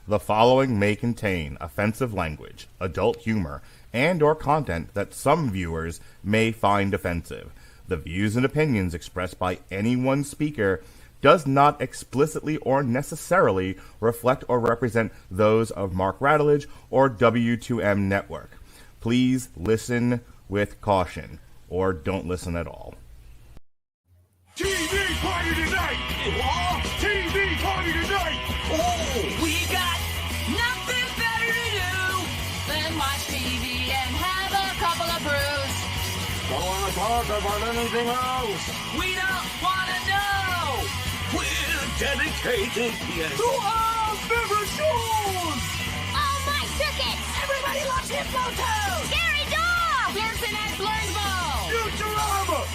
The following may contain offensive language, adult humor, and or content that some viewers may find offensive. The views and opinions expressed by any one speaker does not explicitly or necessarily reflect or represent those of Mark Radulich or W2M Network. Please listen with caution, or don't listen at all. TV party tonight! What? TV party tonight! Oh, we got nothing better to do than watch TV and have a couple of brews. Don't want to talk about anything else. We don't want to know. We're dedicated To our favorite shows. Oh, my circuit! Everybody loves Hippo Toes. Scary dog! Pearson and Blurnsville. Futurama!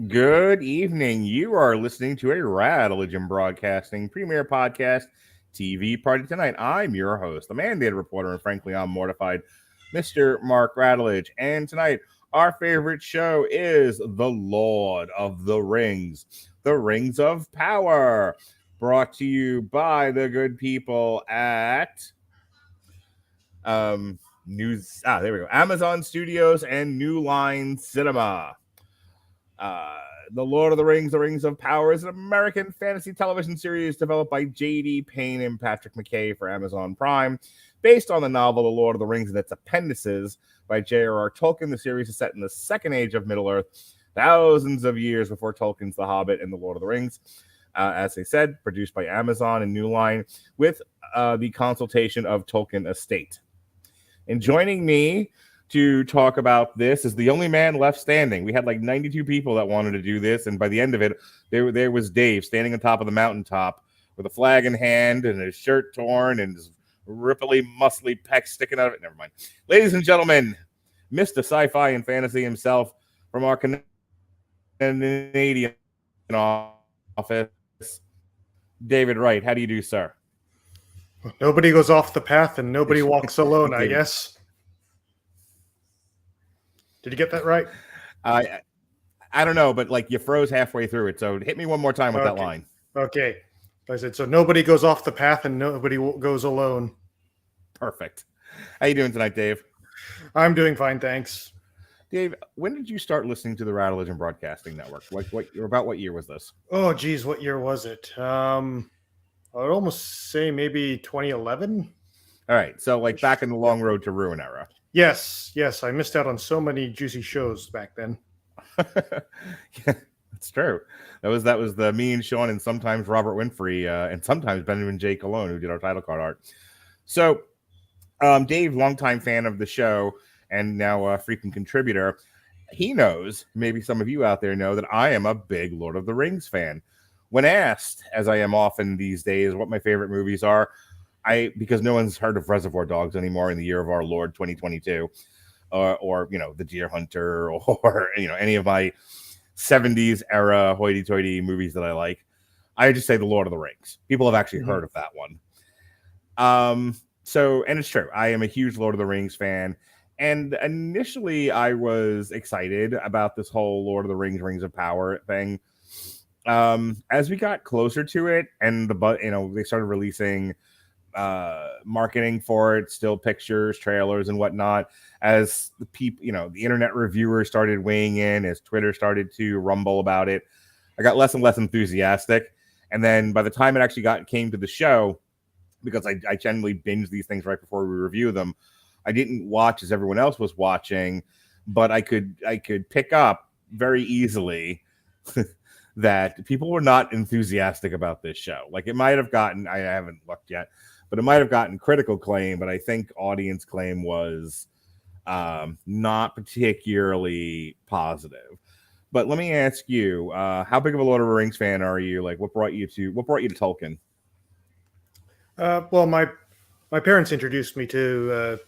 Good evening. You are listening to a Radulich Broadcasting Premier Podcast TV Party Tonight. I'm your host, the mandated reporter, and frankly, I'm mortified, Mr. Mark Radulich. And tonight, our favorite show is The Lord of the Rings, The Rings of Power, brought to you by the good people at Amazon Studios and New Line Cinema. The Lord of the Rings of Power is an American fantasy television series developed by J.D. Payne and Patrick McKay for Amazon Prime. Based on the novel The Lord of the Rings and its appendices by J.R.R. Tolkien, the series is set in the Second Age of Middle-earth, thousands of years before Tolkien's The Hobbit and The Lord of the Rings. As they said, produced by Amazon and New Line with the consultation of Tolkien Estate. And joining me to talk about this is the only man left standing. We had like 92 people that wanted to do this, and by the end of it, there was Dave standing on top of the mountaintop with a flag in hand and his shirt torn and his ripply, muscly pecs sticking out of it. Never mind. Ladies and gentlemen, Mr. Sci-Fi and Fantasy himself from our Canadian office, David Wright. How do you do, sir? Nobody goes off the path and nobody walks alone, I guess. Did you get that right? I don't know, but like you froze halfway through it. So hit me one more time with that line. Okay. I said, so nobody goes off the path and nobody goes alone. Perfect. How you doing tonight, Dave? I'm doing fine, thanks. Dave, when did you start listening to the Radulich Broadcasting Network? About what year was this? Oh, geez, what year was it? I would almost say maybe 2011. All right, so like back in the Long Road to Ruin era. Yes, I missed out on so many juicy shows back then. Yeah, that's true. That was the me and Sean and sometimes Robert Winfrey and sometimes Benjamin J. Cologne who did our title card art. So, Dave, longtime fan of the show and now a frequent contributor, he knows, maybe some of you out there know, that I am a big Lord of the Rings fan. When asked, as I am often these days, what my favorite movies are, because no one's heard of Reservoir Dogs anymore in the year of our Lord 2022, or The Deer Hunter, or any of my 70s era hoity-toity movies that I like. I just say The Lord of the Rings. People have actually heard of that one. So, and it's true. I am a huge Lord of the Rings fan. And initially, I was excited about this whole Lord of the Rings of Power thing. As we got closer to it, and they started releasing marketing for it, still pictures, trailers, and whatnot. As the people, the internet reviewers started weighing in, as Twitter started to rumble about it, I got less and less enthusiastic. And then by the time it actually came to the show, because I generally binge these things right before we review them, I didn't watch as everyone else was watching, but I could pick up very easily that people were not enthusiastic about this show. Like it might have gotten, I haven't looked yet, but it might have gotten critical claim, but I think audience claim was not particularly positive. But let me ask you, how big of a Lord of the Rings fan are you? Like, what brought you to Tolkien? Well, my parents introduced me to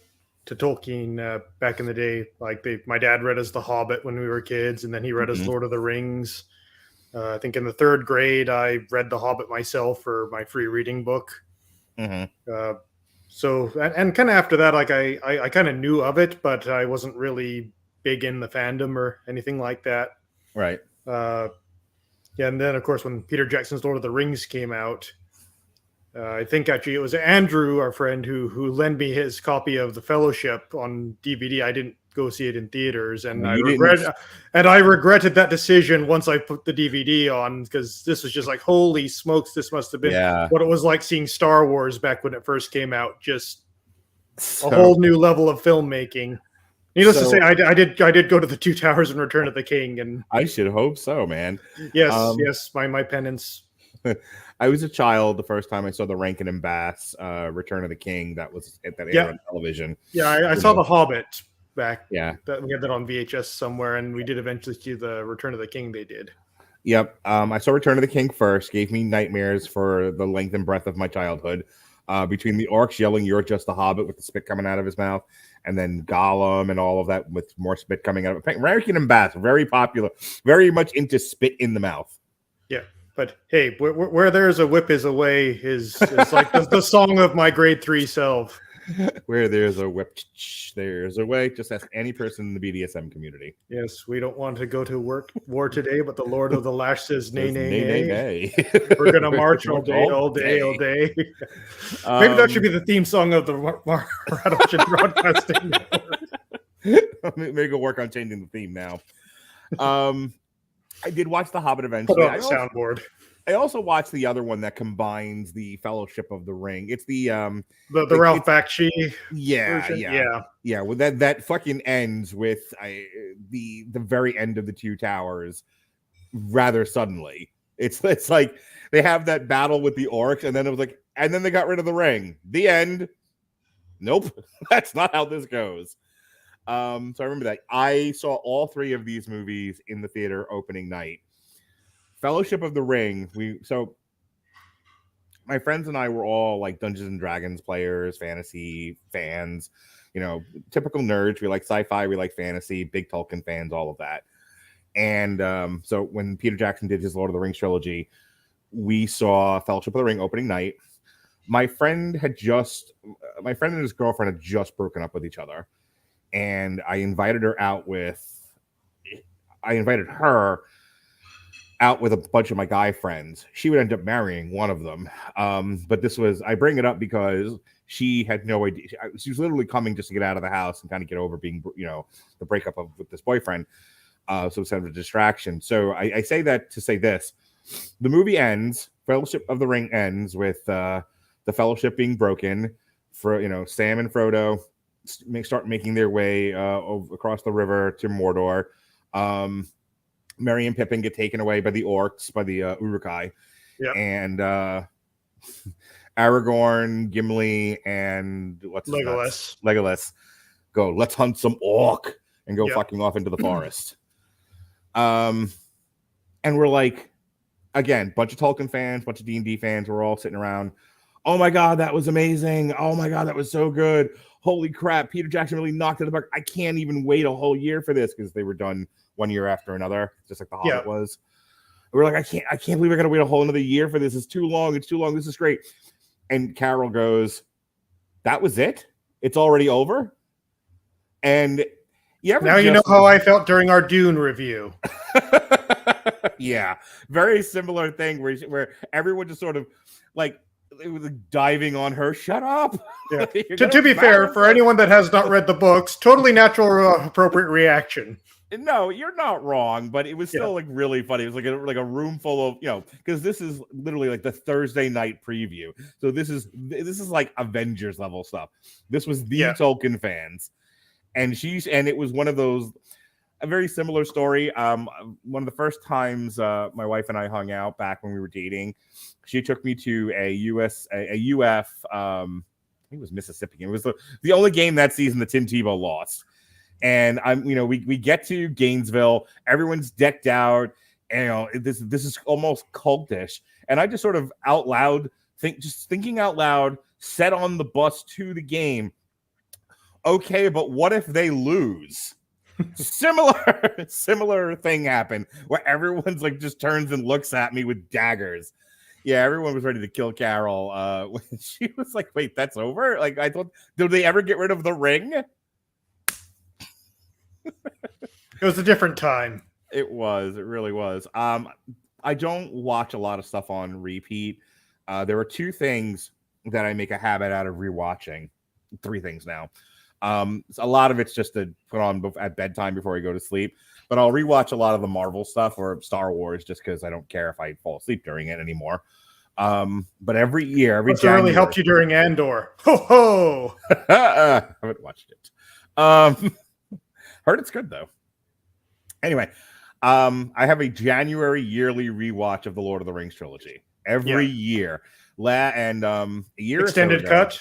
Tolkien back in the day. Like my dad read us The Hobbit when we were kids, and then he read us Lord of the Rings. I think in the third grade, I read The Hobbit myself for my free reading book. So kind of after that, like I kind of knew of it, but I wasn't really big in the fandom or anything like that. Right. Yeah, and then of course when Peter Jackson's Lord of the Rings came out, I think actually it was Andrew, our friend, who lent me his copy of The Fellowship on DVD. I didn't go see it in theaters, and Well, I you didn't. regretted that decision once I put the DVD on, because this was just like, holy smokes, this must have been Yeah. what it was like seeing Star Wars back when it first came out. Just a So, whole new level of filmmaking. Needless to So- say, I did go to the Two Towers and Return of the King, and I should hope so, man. yes, my penance. I was a child the first time I saw the Rankin and Bass Return of the King that was that aired Yeah. on television. Yeah, I saw The Hobbit back. Yeah. That we had that on VHS somewhere, and we did eventually see the Return of the King. They did. Yep. I saw Return of the King first. Gave me nightmares for the length and breadth of my childhood. Between the orcs yelling, "You're just a hobbit," with the spit coming out of his mouth, and then Gollum and all of that with more spit coming out of it. Rankin and Bass, very popular, very much into spit in the mouth. Yeah, but hey, where there's a whip is a way is like the song of my grade 3 self. Where there's a whip, there's a way. Just ask any person in the BDSM community. Yes, we don't want to go to war today, but the Lord of the Lash says nay, nay, nay. nay. We're gonna march all day, all day, all day. Maybe that should be the theme song of the Radulich Broadcasting. Maybe go work on changing the theme now. I did watch The Hobbit Put eventually. on the soundboard. I also watched the other one that combines the Fellowship of the Ring. It's the Ralph Bakshi yeah, version. yeah. Well, that fucking ends with the very end of the Two Towers rather suddenly. It's like they have that battle with the orcs, and then it was like, and then they got rid of the ring. The end. Nope, that's not how this goes. So I remember that I saw all three of these movies in the theater opening night. Fellowship of the Ring. My friends and I were all like Dungeons and Dragons players, fantasy fans, typical nerds. We like sci-fi, we like fantasy, big Tolkien fans, all of that. And so when Peter Jackson did his Lord of the Rings trilogy, we saw Fellowship of the Ring opening night. My friend and his girlfriend had just broken up with each other, and I invited her out with a bunch of my guy friends. She would end up marrying one of them. But I bring it up because she had no idea. She was literally coming just to get out of the house and kind of get over being, the breakup with this boyfriend. So it's kind of a distraction. So I say that to say this. The movie ends, Fellowship of the Ring ends with the Fellowship being broken. Sam and Frodo start making their way across the river to Mordor. Merry and Pippin get taken away by the orcs, by the Uruk-hai. Yep. And Aragorn, Gimli, and Legolas go, let's hunt some orc, and go fucking off into the forest. And we're like, again, bunch of Tolkien fans, bunch of D&D fans, we're all sitting around. Oh my God, that was amazing. Oh my God, that was so good. Holy crap, Peter Jackson really knocked it out of the park. I can't even wait a whole year for this, because they were done one year after another, just like The Hobbit was. We're like, I can't believe I gotta wait a whole another year for this. It's too long. This is great. And Carol that was it? It's already over? And now you know how I felt during our Dune review. Yeah, very similar thing where everyone just sort of like, it was diving on her. Shut up. Yeah. to be fair, for anyone that has not read the books, totally natural, appropriate reaction. No, you're not wrong, but it was still like really funny. It was like a room full of, because this is literally like the Thursday night preview. So this is like Avengers level stuff. This was the Tolkien fans, and it was one of those, a very similar story. One of the first times my wife and I hung out back when we were dating, she took me to a UF. I think it was Mississippi. It was the only game that season that Tim Tebow lost. And we get to Gainesville, everyone's decked out, and this is almost cultish. And I just sort of thinking out loud, set on the bus to the game. Okay, but what if they lose? Similar thing happened where everyone's like just turns and looks at me with daggers. Yeah, everyone was ready to kill Carol when she was like, wait, that's over? Like, I thought, did they ever get rid of the ring? It was a different time. It really was. I don't watch a lot of stuff on repeat. there are two things that I make a habit out of rewatching. Three things now. A lot of it's just to put on at bedtime before I go to sleep, but I'll rewatch a lot of the Marvel stuff or Star Wars just because I don't care if I fall asleep during it anymore. But every year, every What's really helped you during Andor? Ho ho! I haven't watched it. Heard it's good though. Anyway, I have a January yearly rewatch of the Lord of the Rings trilogy every year. A year Extended cut.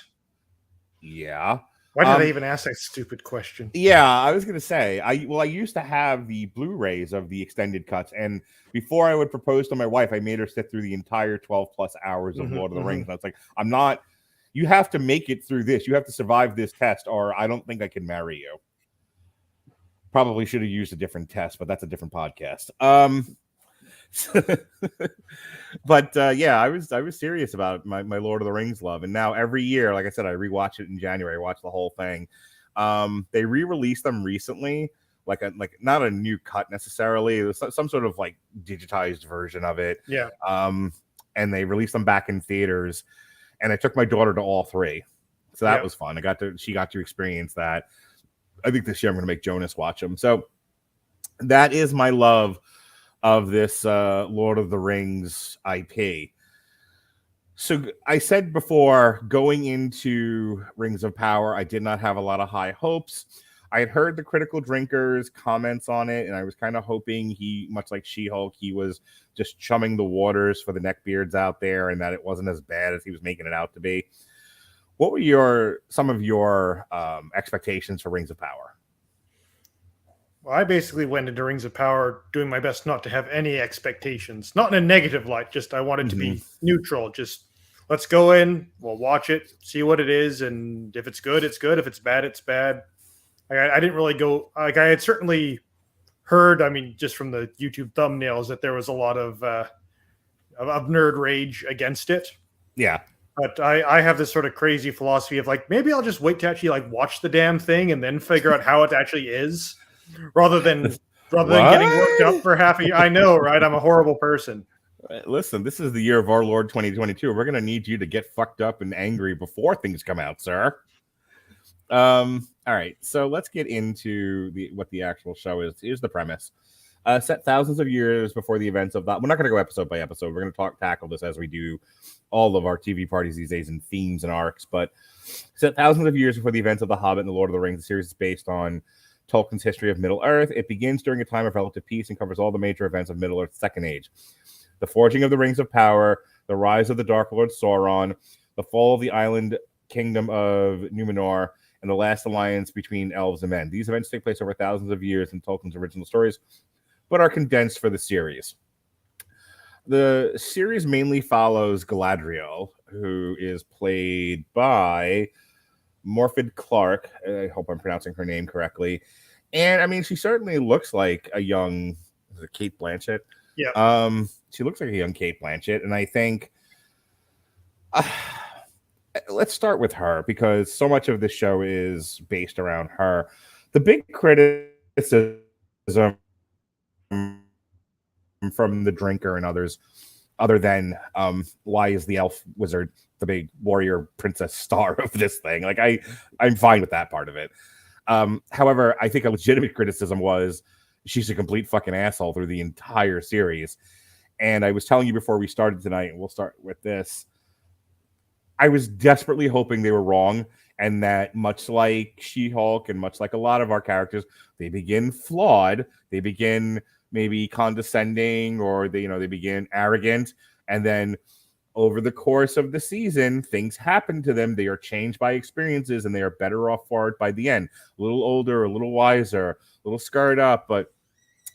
Yeah. Why did I even ask that stupid question? Yeah, I was gonna say I used to have the Blu-rays of the extended cuts, and before I would propose to my wife, I made her sit through the entire 12 plus hours of Lord of the Rings. And I was like, I'm not. You have to make it through this. You have to survive this test, or I don't think I can marry you. Probably should have used a different test, but that's a different podcast. But yeah, I was serious about my Lord of the Rings love, and now every year, like I said, I rewatch it in January. I watch the whole thing. They re-released them recently, like not a new cut necessarily. It was some sort of like digitized version of it. Yeah. And they released them back in theaters, and I took my daughter to all three, so that was fun. She got to experience that. I think this year I'm going to make Jonas watch them. So that is my love of this Lord of the Rings IP. So I said before, going into Rings of Power, I did not have a lot of high hopes. I had heard the Critical Drinkers comments on it, and I was kind of hoping much like She-Hulk, he was just chumming the waters for the neckbeards out there, and that it wasn't as bad as he was making it out to be. What were some of your expectations for Rings of Power? Well, I basically went into Rings of Power doing my best not to have any expectations, not in a negative light. Just I wanted to be neutral. Just let's go in, we'll watch it, see what it is, and if it's good, it's good. If it's bad, it's bad. I didn't really go like I had certainly heard. I mean, just from the YouTube thumbnails, that there was a lot of nerd rage against it. Yeah. But I have this sort of crazy philosophy of like, maybe I'll just wait to actually like watch the damn thing and then figure out how it actually is, rather than getting worked up for half a year. I know, right? I'm a horrible person. Listen, this is the year of our Lord 2022. We're going to need you to get fucked up and angry before things come out, sir. All right, so let's get into what the actual show is. Here's the premise. Set thousands of years before the events of that. We're not going to go episode by episode. We're going to tackle this as we do all of our TV parties these days in themes and arcs. But set thousands of years before the events of The Hobbit and The Lord of the Rings, the series is based on Tolkien's history of Middle-earth. It begins during a time of relative peace and covers all the major events of Middle-earth's Second Age. The forging of the Rings of Power, the rise of the Dark Lord Sauron, the fall of the island kingdom of Numenor, and the last alliance between elves and men. These events take place over thousands of years in Tolkien's original stories, but are condensed for the series. The series mainly follows Galadriel, who is played by Morfydd Clark. I hope I'm pronouncing her name correctly. And I mean, she certainly looks like a young Kate Blanchett. Yeah. She looks like a young Kate Blanchett. And I think let's start with her, because so much of the show is based around her. The big criticism from the Drinker and others, other than why is the elf wizard the big warrior princess star of this thing? Like I'm fine with that part of it. However, I think a legitimate criticism was she's a complete fucking asshole through the entire series. And I was telling you before we started tonight, and we'll start with this, I was desperately hoping they were wrong, and that much like She-Hulk and much like a lot of our characters, they begin flawed, they begin maybe condescending, or they begin arrogant, and then over the course of the season, things happen to them. They are changed by experiences, and they are better off for it by the end. A little older, a little wiser, a little scarred up, but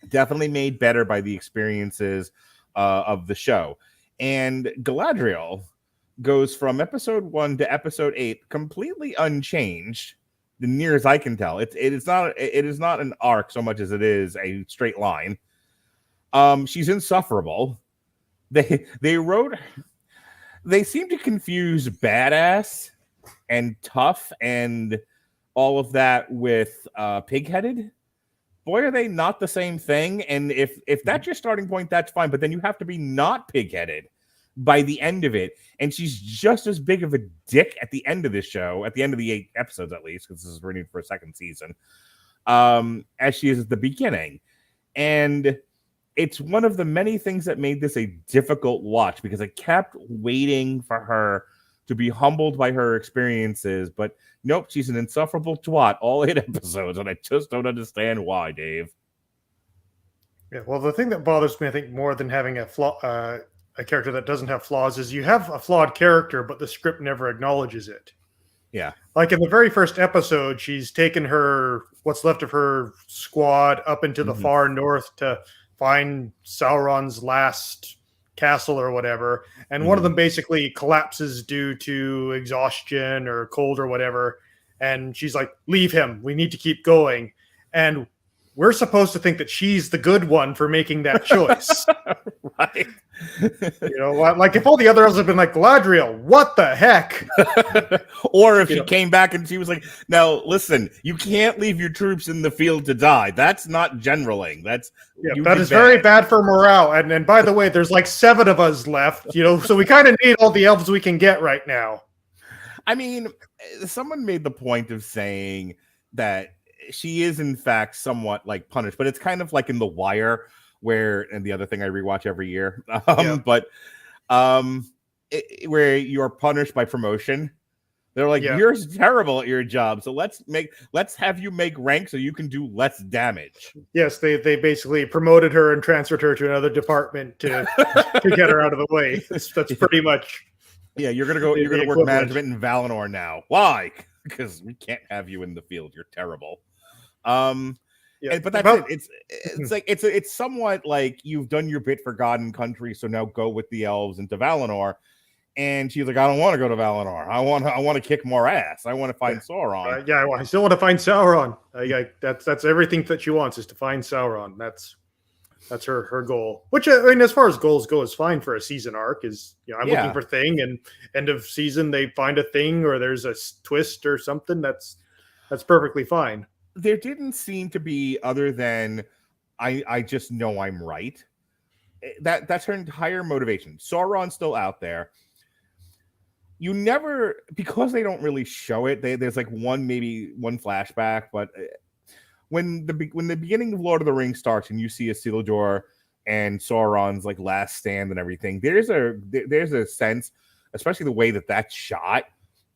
definitely made better by the experiences of the show. And Galadriel goes from episode 1 to episode 8 completely unchanged, the near as I can tell. It is not an arc so much as it is a straight line. She's insufferable. They seem to confuse badass and tough and all of that with pig-headed. Boy, are they not the same thing. And if that's your starting point, that's fine. But then you have to be not pig-headed. by the end of it, and she's just as big of a dick at the end of this show, at the end of the 8 episodes at least, because this is renewed for a second season, as she is at the beginning. And it's one of the many things that made this a difficult watch, because I kept waiting for her to be humbled by her experiences, but nope, she's an insufferable twat all 8 episodes, and I just don't understand why, Dave. Yeah, well, the thing that bothers me, I think, more than having a character that doesn't have flaws is you have a flawed character, but the script never acknowledges it. Yeah. Like in the very first episode, she's taken what's left of her squad up into the far north to find Sauron's last castle or whatever. And one of them basically collapses due to exhaustion or cold or whatever. And she's like, leave him. We need to keep going. And we're supposed to think that she's the good one for making that choice. Right. You know, like if all the others have been like, Galadriel, what the heck? Or if she came back and she was like, now listen, you can't leave your troops in the field to die. That's not generaling. That is very bad for morale. And by the way, there's like 7 of us left, you know, so we kind of need all the elves we can get right now. I mean, someone made the point of saying that she is in fact somewhat like punished, but it's kind of like in The Wire, and the other thing I rewatch every year, where you're punished by promotion. They're like, you're terrible at your job, so let's have you make rank so you can do less damage. Yes, they basically promoted her and transferred her to another department to get her out of the way. That's pretty much. Yeah, you're gonna work management in Valinor now. Why? Because we can't have you in the field. You're terrible. But that's it. It's like it's somewhat like you've done your bit for God and country, so now go with the elves into Valinor. And she's like, I don't want to go to Valinor. I want to kick more ass. I want to find Sauron. I still want to find Sauron. That's everything that she wants, is to find Sauron. That's her goal. Which, I mean, as far as goals go, is fine for a season arc. Is, you know, I'm looking for thing, and end of season they find a thing or there's a twist or something. That's perfectly fine. There didn't seem to be, other than I just know I'm right. That's her entire motivation. Sauron's still out there. You never, because they don't really show it. There's like one flashback, but when the beginning of Lord of the Rings starts and you see Isildur and Sauron's like last stand and everything, there's a sense, especially the way that's shot,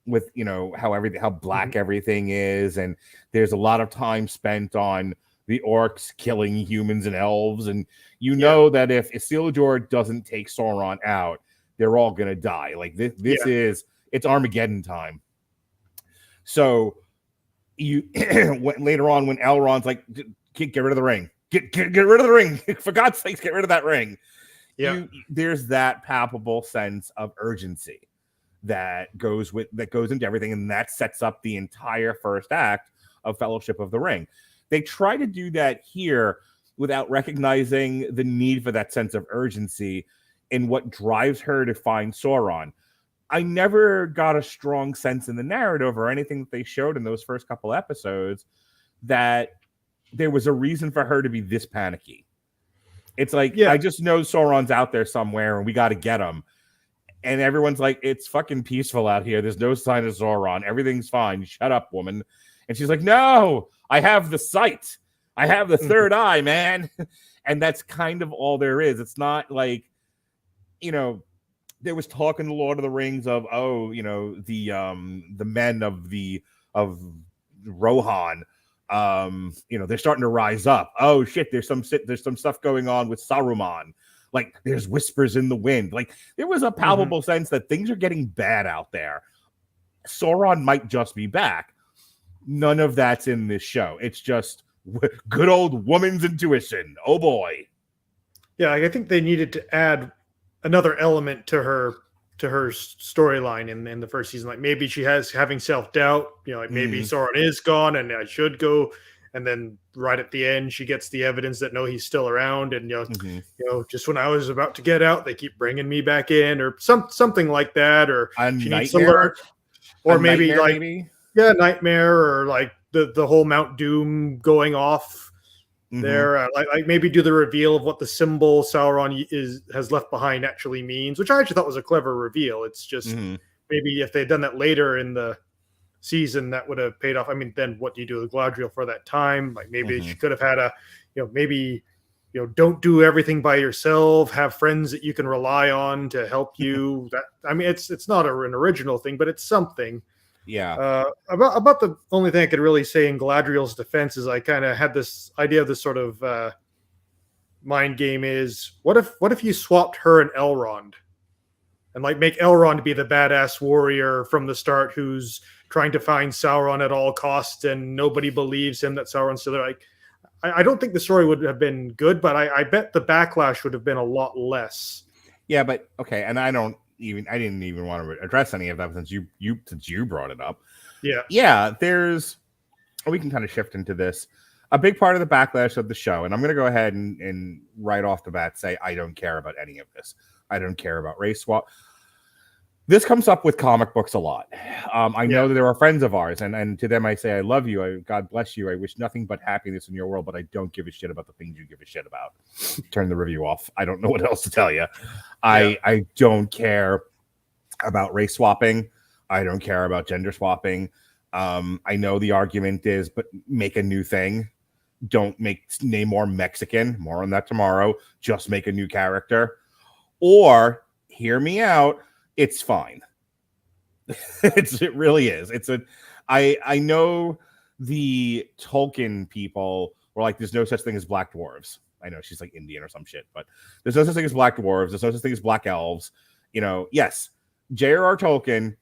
with, you know, how black everything is, and there's a lot of time spent on the orcs killing humans and elves, and you know that if Isildur doesn't take Sauron out, they're all gonna die. Like it's Armageddon time. So you later on, when Elrond's like, get rid of the ring, get rid of the ring, for God's sakes, get rid of that ring. There's that palpable sense of urgency that goes into everything, and that sets up the entire first act of Fellowship of the Ring. They try to do that here without recognizing the need for that sense of urgency in what drives her to find Sauron. I never got a strong sense in the narrative or anything that they showed in those first couple episodes that there was a reason for her to be this panicky. It's like, I just know Sauron's out there somewhere and we got to get him. And everyone's like, it's fucking peaceful out here. There's no sign of Sauron. Everything's fine. Shut up, woman. And she's like, no, I have the sight. I have the third eye, man. And that's kind of all there is. It's not like, you know, there was talk in the Lord of the Rings of, the men of Rohan, they're starting to rise up. Oh shit, there's some stuff going on with Saruman. Like, there's whispers in the wind. Like, there was a palpable sense that things are getting bad out there. Sauron might just be back. None of that's in this show. It's just good old woman's intuition. Oh boy. Yeah, I think they needed to add another element to her storyline in the first season. Like, maybe she has having self-doubt, you know, like maybe Sauron is gone and I should go. And then right at the end, she gets the evidence that no, he's still around. And, just when I was about to get out, they keep bringing me back in, or something like that. Or she needs to learn, or maybe nightmare, or like the whole Mount Doom going off there. Like maybe do the reveal of what the symbol Sauron has left behind actually means, which I actually thought was a clever reveal. It's just maybe if they'd done that later in the season, that would have paid off. I mean, then what do you do with Galadriel for that time? Like maybe she could have had a, maybe don't do everything by yourself. Have friends that you can rely on to help you. That I mean, it's not an original thing, but it's something. Yeah. About the only thing I could really say in Galadriel's defense is I kind of had this idea of this sort of mind game is what if you swapped her and Elrond and like make Elrond be the badass warrior from the start who's trying to find Sauron at all costs and nobody believes him that Sauron's still there. Like I don't think the story would have been good, but I bet the backlash would have been a lot less. Yeah, but okay, and I didn't even want to address any of that since you brought it up. Yeah. We can kind of shift into this. A big part of the backlash of the show, and I'm going to go ahead and right off the bat say I don't care about any of this. I don't care about race swap. This comes up with comic books a lot. I know that there are friends of ours, and to them I say I love you. God bless you. I wish nothing but happiness in your world, but I don't give a shit about the things you give a shit about. Turn the review off. I don't know what else to tell you. I don't care about race swapping. I don't care about gender swapping. I know the argument is, but make a new thing. Don't make Namor Mexican. More on that tomorrow. Just make a new character. Or, hear me out, it's fine. It really is. I know the Tolkien people were like, there's no such thing as black dwarves. I know she's like Indian or some shit, but there's no such thing as black dwarves. There's no such thing as black elves. Yes, J.R.R. Tolkien,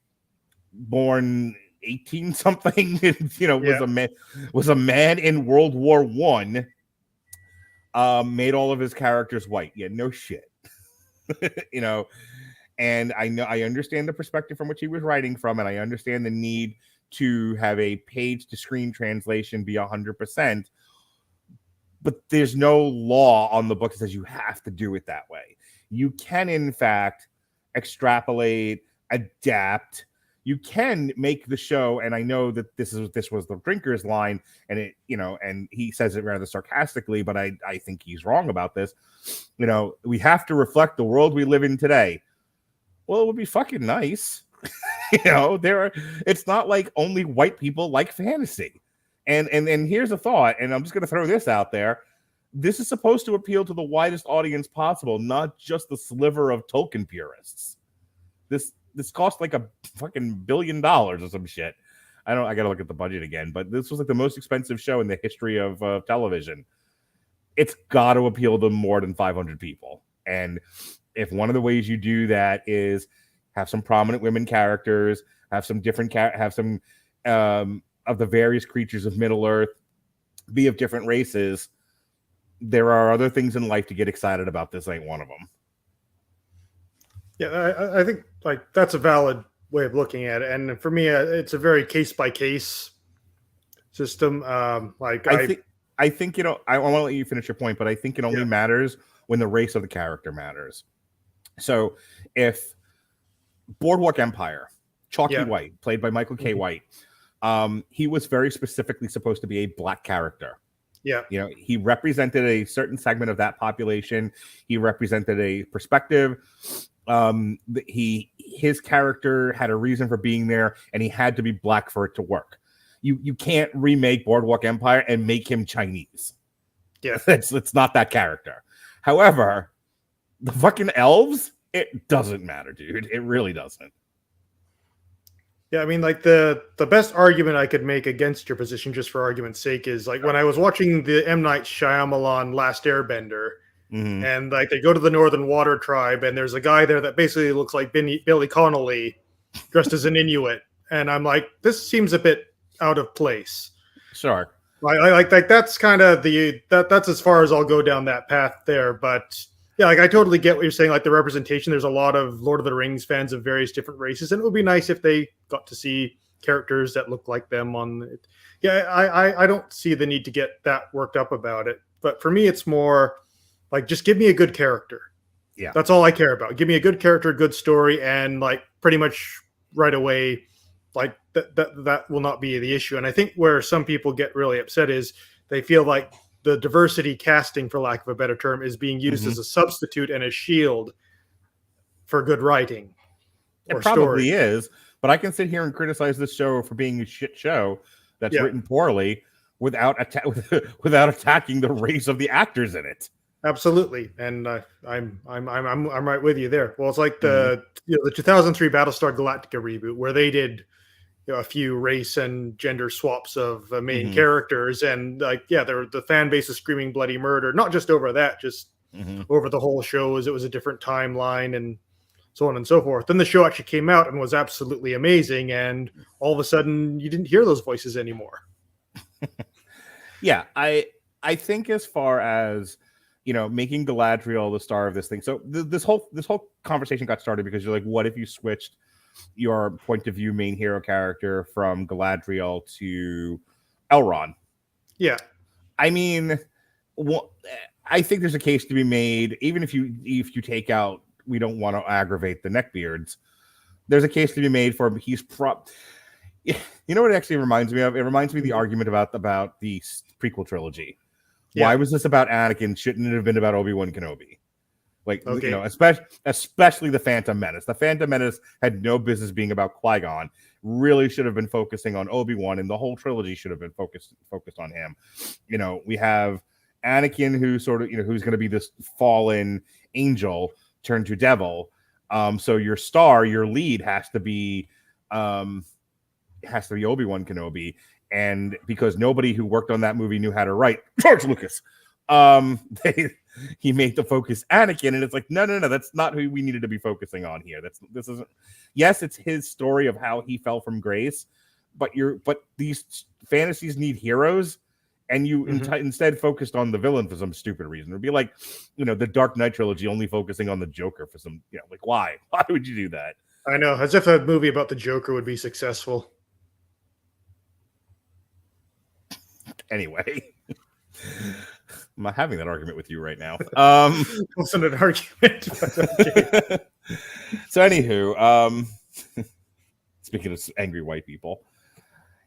born 18 something, was a man in World War One. Made all of his characters white. Yeah, no shit. And I understand the perspective from which he was writing from, and I understand the need to have a page to screen translation be 100%. But there's no law on the book that says you have to do it that way. You can, in fact, extrapolate, adapt. You can make the show, and I know that this was the Drinker's line, and and he says it rather sarcastically, but I think he's wrong about this. We have to reflect the world we live in today. Well, it would be fucking nice. It's not like only white people like fantasy. And here's a thought, and I'm just going to throw this out there. This is supposed to appeal to the widest audience possible, not just the sliver of Tolkien purists. This cost like a fucking $1 billion or some shit. I got to look at the budget again, but this was like the most expensive show in the history of television. It's got to appeal to more than 500 people. And if one of the ways you do that is have some prominent women characters, have some different have some of the various creatures of Middle Earth be of different races, there are other things in life to get excited about. This ain't one of them. Yeah, I think like that's a valid way of looking at it, and for me, it's a very case by case system. I think I want to let you finish your point, but I think it only matters when the race of the character matters. So if Boardwalk Empire, Chalky White, played by Michael K. White, he was very specifically supposed to be a black character. Yeah. He represented a certain segment of that population. He represented a perspective. His character had a reason for being there, and he had to be black for it to work. You can't remake Boardwalk Empire and make him Chinese. Yeah. It's not that character. However, the fucking elves, it doesn't matter, dude. It really doesn't. Yeah, I mean, like the best argument I could make against your position, just for argument's sake, is like when I was watching the M. Night Shyamalan Last Airbender, and like they go to the Northern Water Tribe, and there's a guy there that basically looks like Billy Connolly dressed as an Inuit, and I'm like, this seems a bit out of place. Sure. Like that's kind of that's as far as I'll go down that path there, but. Yeah, like I totally get what you're saying. Like the representation, there's a lot of Lord of the Rings fans of various different races, and it would be nice if they got to see characters that look like them on it. Yeah, I don't see the need to get that worked up about it. But for me, it's more like just give me a good character. Yeah, that's all I care about. Give me a good character, good story, and like pretty much right away, like that will not be the issue. And I think where some people get really upset is they feel like the diversity casting, for lack of a better term, is being used as a substitute and a shield for good writing. It probably is, but I can sit here and criticize this show for being a shit show that's written poorly without without attacking the race of the actors in it. Absolutely, and I'm right with you there. Well, it's like the 2003 Battlestar Galactica reboot where they did a few race and gender swaps of main characters, and the fan base is screaming bloody murder, not just over that, just over the whole show, as it was a different timeline and so on and so forth. Then the show actually came out and was absolutely amazing, and all of a sudden you didn't hear those voices anymore. Yeah, I think as far as making Galadriel the star of this thing. So this whole conversation got started because you're like, what if you switched your point of view main hero character from Galadriel to Elrond? Yeah, I mean, I think there's a case to be made, even if you take out, we don't want to aggravate the neckbeards. There's a case to be made for he's you know what it actually reminds me of? It reminds me of the argument about the prequel trilogy. Yeah. Why was this about Anakin? Shouldn't it have been about Obi-Wan Kenobi? Especially the Phantom Menace. The Phantom Menace had no business being about Qui-Gon. Really should have been focusing on Obi-Wan, and the whole trilogy should have been focused on him. We have Anakin, who sort of who's going to be this fallen angel turned to devil. So your lead has to be Obi-Wan Kenobi. And because nobody who worked on that movie knew how to write, George Lucas, he made the focus Anakin, and it's like, no, that's not who we needed to be focusing on here. This isn't. Yes, it's his story of how he fell from grace, but these fantasies need heroes, and you instead focused on the villain for some stupid reason. It'd be like, the Dark Knight trilogy only focusing on the Joker for some, like why? Why would you do that? I know, as if a movie about the Joker would be successful. Anyway, I'm not having that argument with you right now. Wasn't an argument. Okay. So, anywho, speaking of angry white people,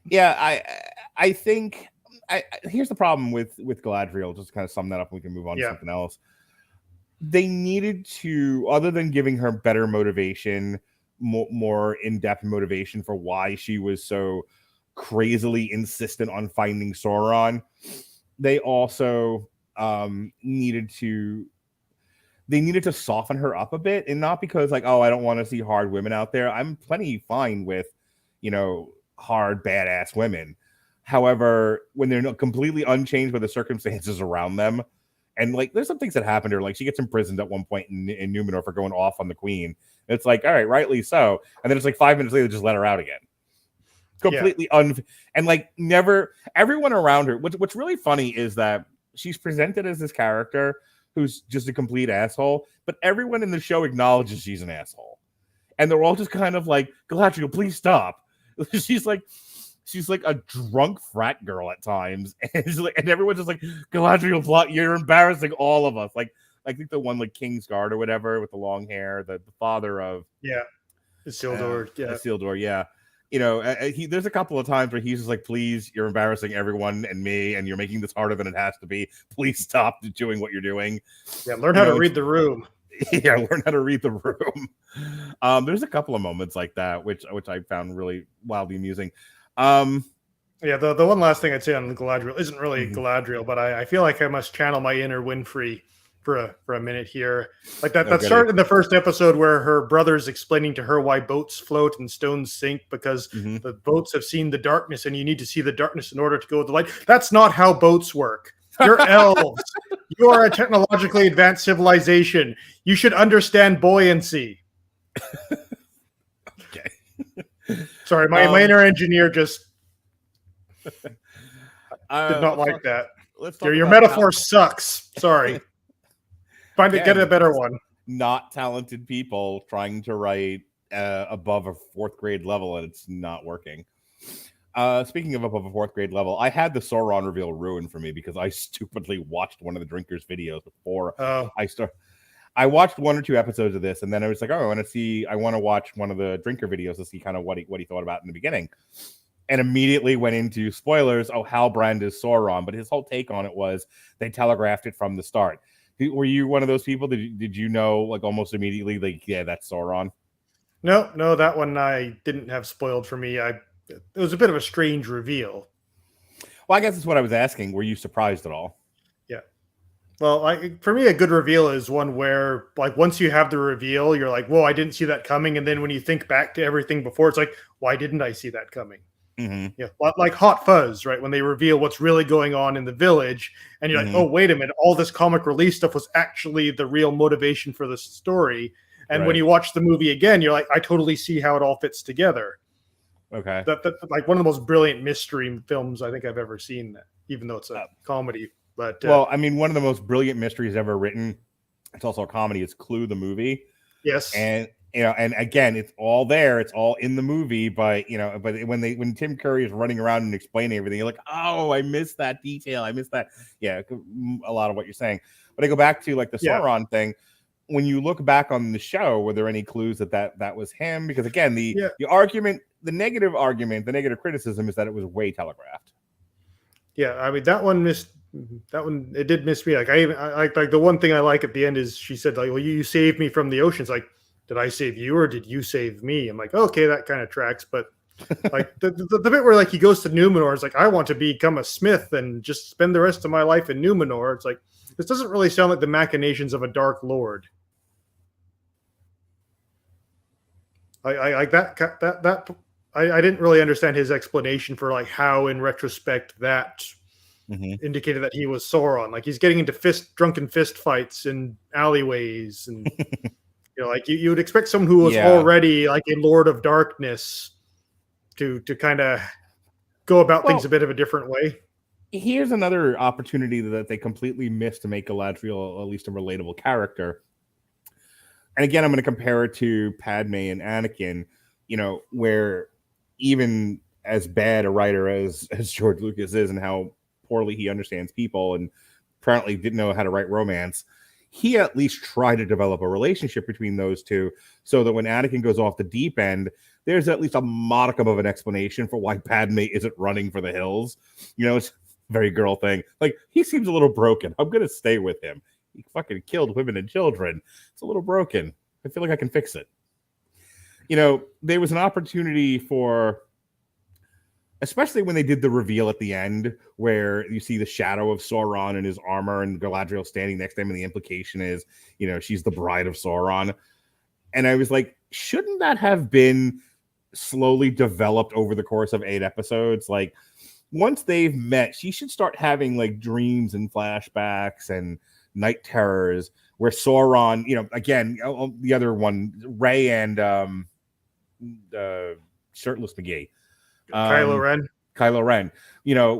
yeah, I think here's the problem with Galadriel. Just to kind of sum that up, and we can move on to something else. They needed to, other than giving her better motivation, more in-depth motivation for why she was so crazily insistent on finding Sauron. They also needed to soften her up a bit, and not because like, oh, I don't want to see hard women out there. I'm plenty fine with hard badass women. However, when they're not completely unchanged by the circumstances around them, and like there's some things that happened to her, like she gets imprisoned at one point in Numenor for going off on the queen. It's like, all right, rightly so, and then it's like 5 minutes later, just let her out again. Completely and like never. Everyone around her. What's really funny is that she's presented as this character who's just a complete asshole, but everyone in the show acknowledges she's an asshole, and they're all just kind of like, Galadriel, please stop. She's like a drunk frat girl at times, and everyone's just like, Galadriel, you're embarrassing all of us. Like I think the one like Kingsguard or whatever with the long hair, the father of Isildur, Isildur, yeah. There's a couple of times where he's just like, please, you're embarrassing everyone and me, and you're making this harder than it has to be. Please stop doing what you're doing. Yeah, learn how to read the room. Yeah, learn how to read the room. There's a couple of moments like that, which I found really wildly amusing. The one last thing I'd say on Galadriel isn't really Galadriel, but I feel like I must channel my inner Winfrey for a minute here. Like that started in the first episode where her brother's explaining to her why boats float and stones sink, because the boats have seen the darkness, and you need to see the darkness in order to go with the light. That's not how boats work. You're elves. You are a technologically advanced civilization. You should understand buoyancy. Okay. Sorry, my inner engineer just did not like that. Your metaphor sucks. Sorry. Get a better one. Not talented people trying to write above a 4th grade level, and it's not working. Speaking of above a 4th grade level, I had the Sauron reveal ruined for me because I stupidly watched one of the drinkers' videos before I started. I watched 1 or 2 episodes of this, and then I was like, oh, I want to watch one of the drinker videos to see kind of what he thought about in the beginning. and immediately went into spoilers. Oh, Halbrand is Sauron, but his whole take on it was they telegraphed it from the start. Were you one of those people? Did you know like almost immediately? Like, yeah, that's Sauron. No, that one I didn't have spoiled for me. It was a bit of a strange reveal. Well, I guess that's what I was asking. Were you surprised at all? Yeah. Well, for me, a good reveal is one where, like, once you have the reveal, you're like, "Whoa, I didn't see that coming." And then when you think back to everything before, it's like, "Why didn't I see that coming?" Mm-hmm. Yeah, like Hot Fuzz, right? When they reveal what's really going on in the village, and you're like, "Oh, wait a minute! All this comic relief stuff was actually the real motivation for the story." And when you watch the movie again, you're like, "I totally see how it all fits together." Okay. That's like one of the most brilliant mystery films I think I've ever seen, even though it's a comedy. But well, I mean, one of the most brilliant mysteries ever written, it's also a comedy, it's Clue the movie. Yes. And and again, it's all there, it's all in the movie, but when Tim Curry is running around and explaining everything, you're like, oh, I missed that detail. I missed that. Yeah, a lot of what you're saying. But I go back to like the Sauron thing. When you look back on the show, were there any clues that was him? Because again, the argument, the negative criticism is that it was way telegraphed. Yeah, I mean that one it did miss me. Like like the one thing I like at the end is she said like, "Well, you saved me from the oceans." Like, did I save you or did you save me? I'm like, okay, that kind of tracks. But like the bit where like he goes to Numenor, it's like, I want to become a smith and just spend the rest of my life in Numenor. It's like, this doesn't really sound like the machinations of a Dark Lord. I like that. I didn't really understand his explanation for like how, in retrospect, that indicated that he was Sauron. Like he's getting into drunken fist fights in alleyways, and like you would expect someone who was already like a Lord of Darkness to kind of go about things a bit of a different way. Here's another opportunity that they completely missed to make Galadriel at least a relatable character. And again, I'm going to compare it to Padme and Anakin, where even as bad a writer as George Lucas is and how poorly he understands people and apparently didn't know how to write romance, he at least tried to develop a relationship between those two so that when Anakin goes off the deep end, there's at least a modicum of an explanation for why Padme isn't running for the hills. It's a very girl thing. Like, he seems a little broken. I'm going to stay with him. He fucking killed women and children. It's a little broken. I feel like I can fix it. There was an opportunity for, especially when they did the reveal at the end, where you see the shadow of Sauron in his armor and Galadriel standing next to him, and the implication is, she's the bride of Sauron. And I was like, shouldn't that have been slowly developed over the course of 8 episodes? Like, once they've met, she should start having like dreams and flashbacks and night terrors where Sauron, again, the other one, Rey and shirtless McGee, Kylo Ren,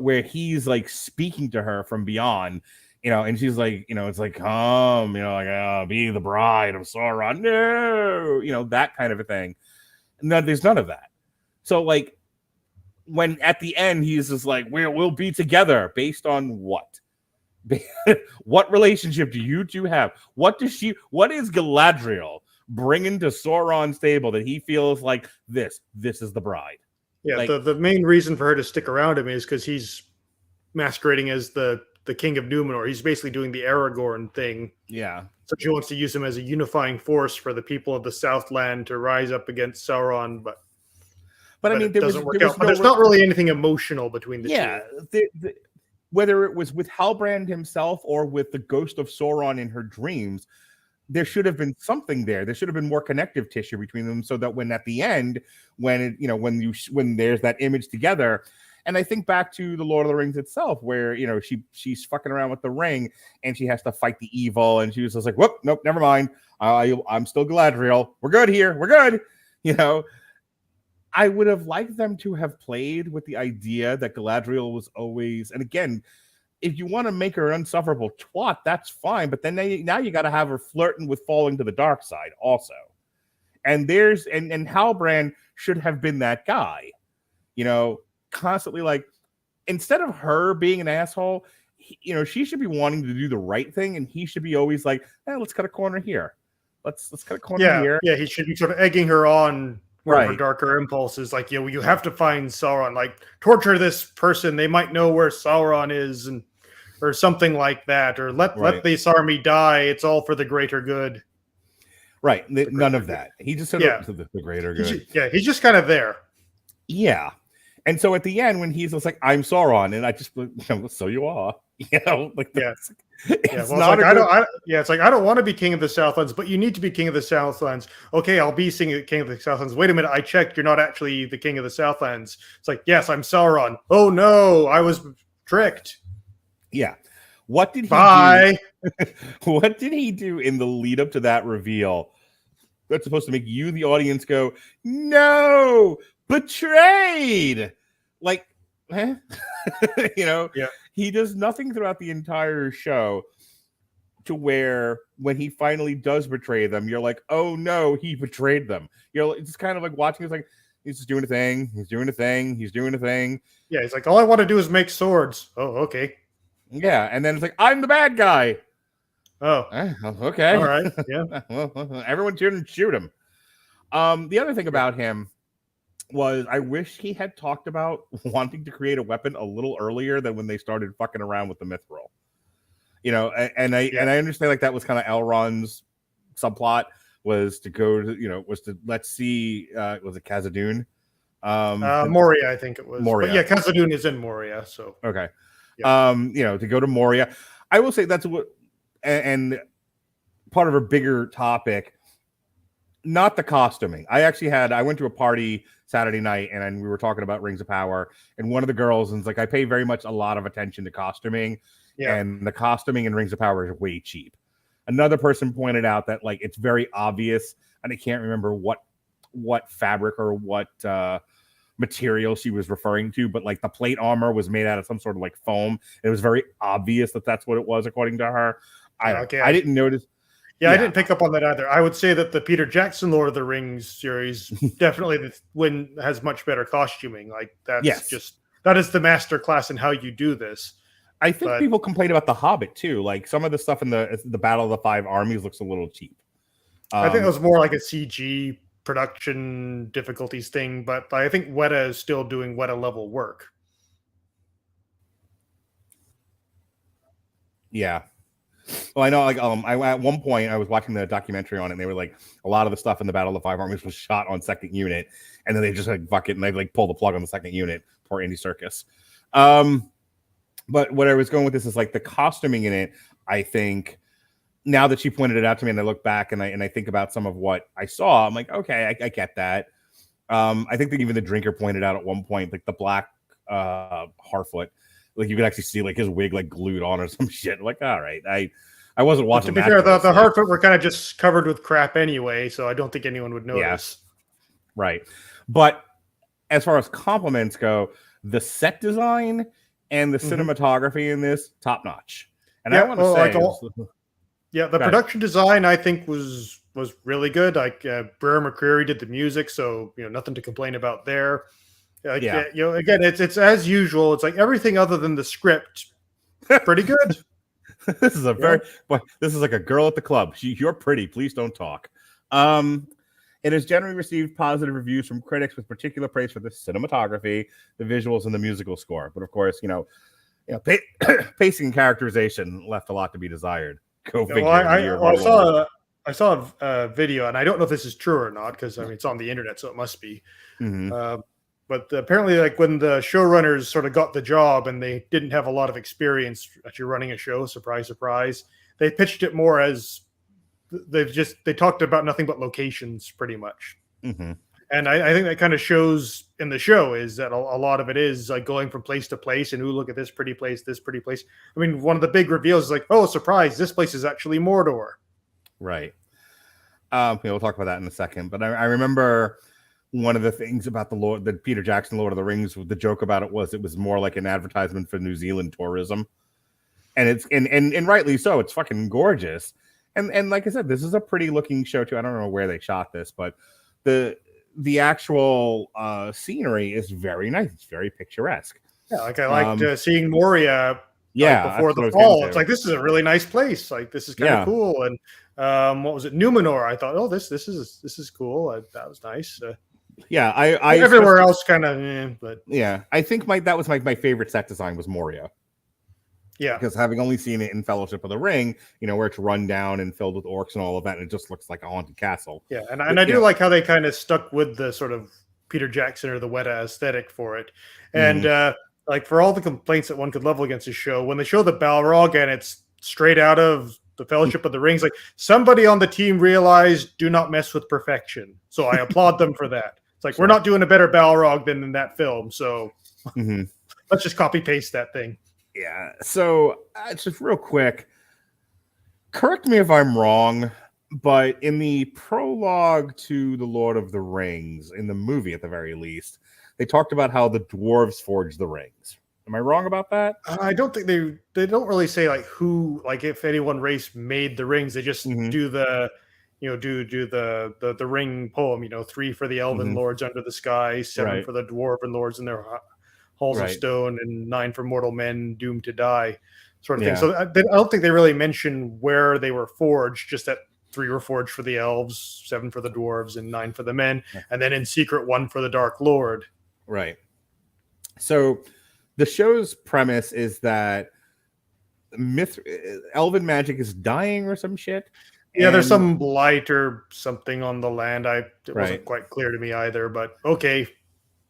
where he's like speaking to her from beyond, and she's like, it's like, come, be the bride of Sauron, no, that kind of a thing. No, there's none of that. So like, when at the end he's just like, we'll be together based on what? What relationship do you two have? What is Galadriel bringing to Sauron's table that he feels like this is the bride? Yeah, like, the main reason for her to stick around him is because he's masquerading as the king of Numenor. He's basically doing the Aragorn thing. Yeah. So she wants to use him as a unifying force for the people of the Southland to rise up against Sauron, but I mean, it doesn't work out. But there's not really anything emotional between the two. Whether it was with Halbrand himself or with the ghost of Sauron in her dreams, there should have been something there. There should have been more connective tissue between them, so that when at the end, when there's that image together, and I think back to the Lord of the Rings itself, where she's fucking around with the ring and she has to fight the evil, and she was just like, "Whoop, nope, never mind. I'm still Galadriel. We're good here. We're good." I would have liked them to have played with the idea that Galadriel was always, and again, if you want to make her an insufferable twat, that's fine. But then now you got to have her flirting with falling to the dark side also. And and Halbrand should have been that guy, constantly like, instead of her being an asshole, she should be wanting to do the right thing, and he should be always like, let's cut a corner here. Let's cut a corner here. Yeah, he should be sort of egging her on more of her Right. darker impulses. Like, you have to find Sauron. Like, torture this person; they might know where Sauron is, and or something like that. Or let Right. this army die. It's all for the greater good. Right. The None greater of good. that. He just said Yeah. the greater good. He's just kind of there. Yeah. And so at the end, when he's just like, I'm Sauron, and I just, so you are. Like, Yeah. it's Well, not it's like, a good- it's like, I don't want to be king of the Southlands, but you need to be king of the Southlands. Okay, I'll be king of the Southlands. Wait a minute, I checked. You're not actually the king of the Southlands. It's like, yes, I'm Sauron. Oh no, I was tricked. Yeah. What did he Bye. do? What did he do in the lead up to that reveal? That's supposed to make you, the audience, go, no, betrayed. Like, huh? Yeah. He does nothing throughout the entire show to where when he finally does betray them, you're like, oh no, he betrayed them. It's kind of like watching. It's like he's just doing a thing. He's doing a thing. He's doing a thing. Yeah, he's like, all I want to do is make swords. Oh, okay. Yeah, and then it's like, I'm the bad guy. Oh, Okay. all right. Yeah. Well, everyone shoot him. The other thing about him was I wish he had talked about wanting to create a weapon a little earlier than when they started fucking around with the mithril. And I understand like that was kind of Elrond's subplot was to go to, was to let's see, was it Khazad-dûm? Moria, I think it was. Moria. But yeah, Khazad-dûm is in Moria, so Okay. Yeah. To go to Moria. I will say that's what, and part of a bigger topic, not the costuming. I went to a party Saturday night and we were talking about Rings of Power, and one of the girls was like, I pay very much a lot of attention to costuming, and the costuming in Rings of Power is way cheap. Another person pointed out that like it's very obvious, and I can't remember what fabric or what material she was referring to, but like the plate armor was made out of some sort of like foam. It was very obvious that that's what it was, according to her. I didn't notice. Yeah, I didn't pick up on that either. I would say that the Peter Jackson Lord of the Rings series definitely has much better costuming. Like that is the master class in how you do this. I think people complain about The Hobbit too. Like some of the stuff in the Battle of the Five Armies looks a little cheap. I think it was more like a CG production difficulties thing, but I think Weta is still doing Weta level work. Yeah. Well, I know, like, at one point I was watching the documentary on it, and they were like, a lot of the stuff in the Battle of the Five Armies was shot on second unit, and then they just like fuck it, and they like pull the plug on the second unit. Poor Andy Serkis. But what I was going with this is like the costuming in it. I think now that she pointed it out to me, and I look back and I think about some of what I saw, I'm like, okay, I get that. I think that even the drinker pointed out at one point, like the black Harfoot. Like you could actually see like his wig like glued on or some shit. Like, all right, I wasn't watching. To be fair, the Harfoot were kind of just covered with crap anyway, so I don't think anyone would notice. Right, but as far as compliments go, the set design and the cinematography in this top notch. And I want to say, the production design I think was really good. Like Brer McCreary did the music, so nothing to complain about there. Again, it's as usual. It's like everything other than the script, pretty good. This is this is like a girl at the club. You're pretty. Please don't talk. It has generally received positive reviews from critics, with particular praise for the cinematography, the visuals, and the musical score. But of course, pacing and characterization left a lot to be desired. Go figure. I saw a video, and I don't know if this is true or not because it's on the internet, so it must be. But apparently, like when the showrunners sort of got the job and they didn't have a lot of experience actually running a show, surprise, surprise, they pitched it more as they talked about nothing but locations pretty much. And I think that kind of shows in the show is that a lot of it is like going from place to place and look at this pretty place. I mean, one of the big reveals is like, oh, surprise, this place is actually Mordor. Right. We'll talk about that in a second. But I remember one of the things about the Peter Jackson Lord of the Rings, the joke about it was more like an advertisement for New Zealand tourism. And it's and rightly so. It's fucking gorgeous. And like I said, this is a pretty looking show too. I don't know where they shot this, but the actual scenery is very nice. It's very picturesque. Yeah, like I liked seeing Moria before the fall. It's like, this is a really nice place. Like, this is kind of cool. And what was it? Numenor. I thought, oh, this is cool. That was nice. Yeah, I everywhere else kind of, but yeah, I think that was my favorite set design was Moria. yeah, Because having only seen it in Fellowship of the Ring, where it's run down and filled with orcs and all of that, and it just looks like a haunted castle. yeah, and I do like how they kind of stuck with the sort of Peter Jackson or the Weta aesthetic for it, and like for all the complaints that one could level against the show, when they show the Balrog and it's straight out of the Fellowship of the Rings, like somebody on the team realized do not mess with perfection, so I applaud them for that. It's like we're not doing a better Balrog than in that film, so let's just copy paste that thing. Yeah. So just real quick, correct me if I'm wrong, but in the prologue to The Lord of the Rings, in the movie at the very least, they talked about how the dwarves forged the rings. Am I wrong about that? I don't think they don't really say like who, like if any one race made the rings. They just do the the ring poem. 3 for the elven lords under the sky, 7 for the dwarven lords in their halls of stone, and 9 for mortal men doomed to die, sort of thing. So I don't think they really mention where they were forged. Just that 3 were forged for the elves, 7 for the dwarves, and 9 for the men, and then in secret 1 for the Dark Lord. Right. So the show's premise is that elven magic is dying or some shit. Yeah, there's some blight or something on the land. It wasn't quite clear to me either, but okay.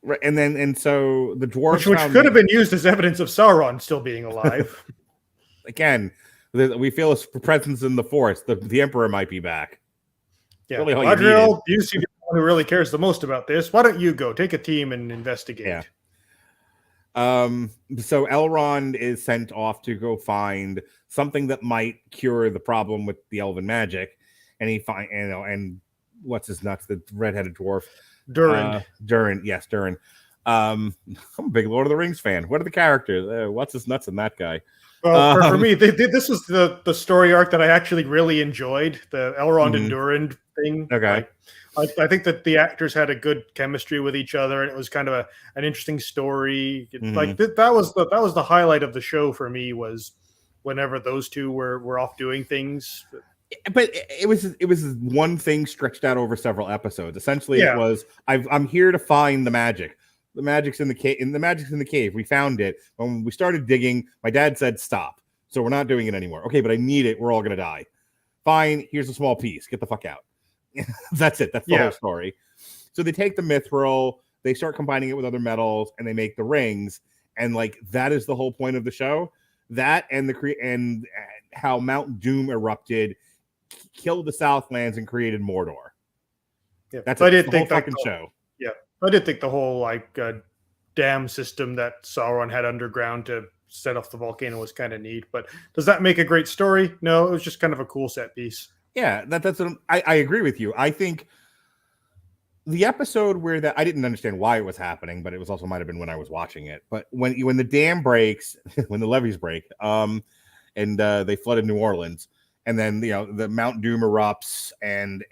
Right, and so the dwarves, which could have been used as evidence of Sauron still being alive. Again, we feel his presence in the forest. The Emperor might be back. Yeah, really Radulich, you seem to be the one who really cares the most about this. Why don't you go take a team and investigate? Yeah. So Elrond is sent off to go find something that might cure the problem with the elven magic, and he and what's his nuts, the redheaded dwarf, Durin. Yes, Durin. I'm a big Lord of the Rings fan. What are the characters? What's his nuts in that guy? Well, for me, this was the story arc that I actually really enjoyed. The Elrond and Durin thing. Okay. I think that the actors had a good chemistry with each other, and it was kind of an interesting story. Like that was the highlight of the show for me, was whenever those two were off doing things. But it was one thing stretched out over several episodes. Essentially, it was I'm here to find the magic. The magic's in the cave. The magic's in the cave. We found it. When we started digging, my dad said stop. So we're not doing it anymore. Okay, but I need it. We're all gonna die. Fine. Here's a small piece. Get the fuck out. That's it. That's the whole story. So they take the mithril, they start combining it with other metals, and they make the rings. And like that is the whole point of the show. That and and how Mount Doom erupted, killed the Southlands, and created Mordor. Yeah, that's I it. did The think whole fucking show. Yeah, I did think the whole dam system that Sauron had underground to set off the volcano was kind of neat. But does that make a great story? No, it was just kind of a cool set piece. Yeah, that's what I agree with you. I think the episode where I didn't understand why it was happening, but it was also might have been when I was watching it. But when the dam breaks, when the levees break, and they flooded New Orleans, and then the Mount Doom erupts, and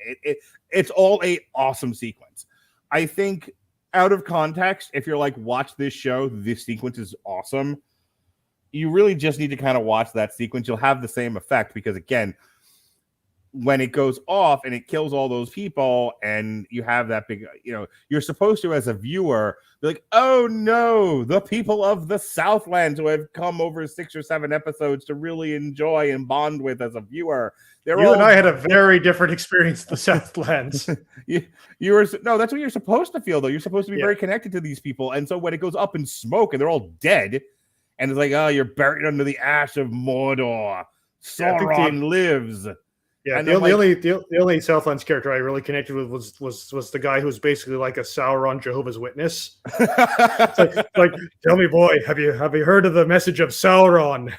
it's all a awesome sequence. I think out of context, if you're like, watch this show, this sequence is awesome, you really just need to kind of watch that sequence. You'll have the same effect, because again, when it goes off and it kills all those people, and you have that big, you're supposed to, as a viewer, be like, oh no, the people of the Southlands who have come over 6 or 7 episodes to really enjoy and bond with as a viewer. You and I had a very different experience in the Southlands. No, that's what you're supposed to feel, though. You're supposed to be very connected to these people. And so when it goes up in smoke and they're all dead, and it's like, oh, you're buried under the ash of Mordor. Sauron lives. Yeah, the only Southlands character I really connected with was the guy who was basically like a Sauron Jehovah's Witness. like, tell me, boy, have you heard of the message of Sauron?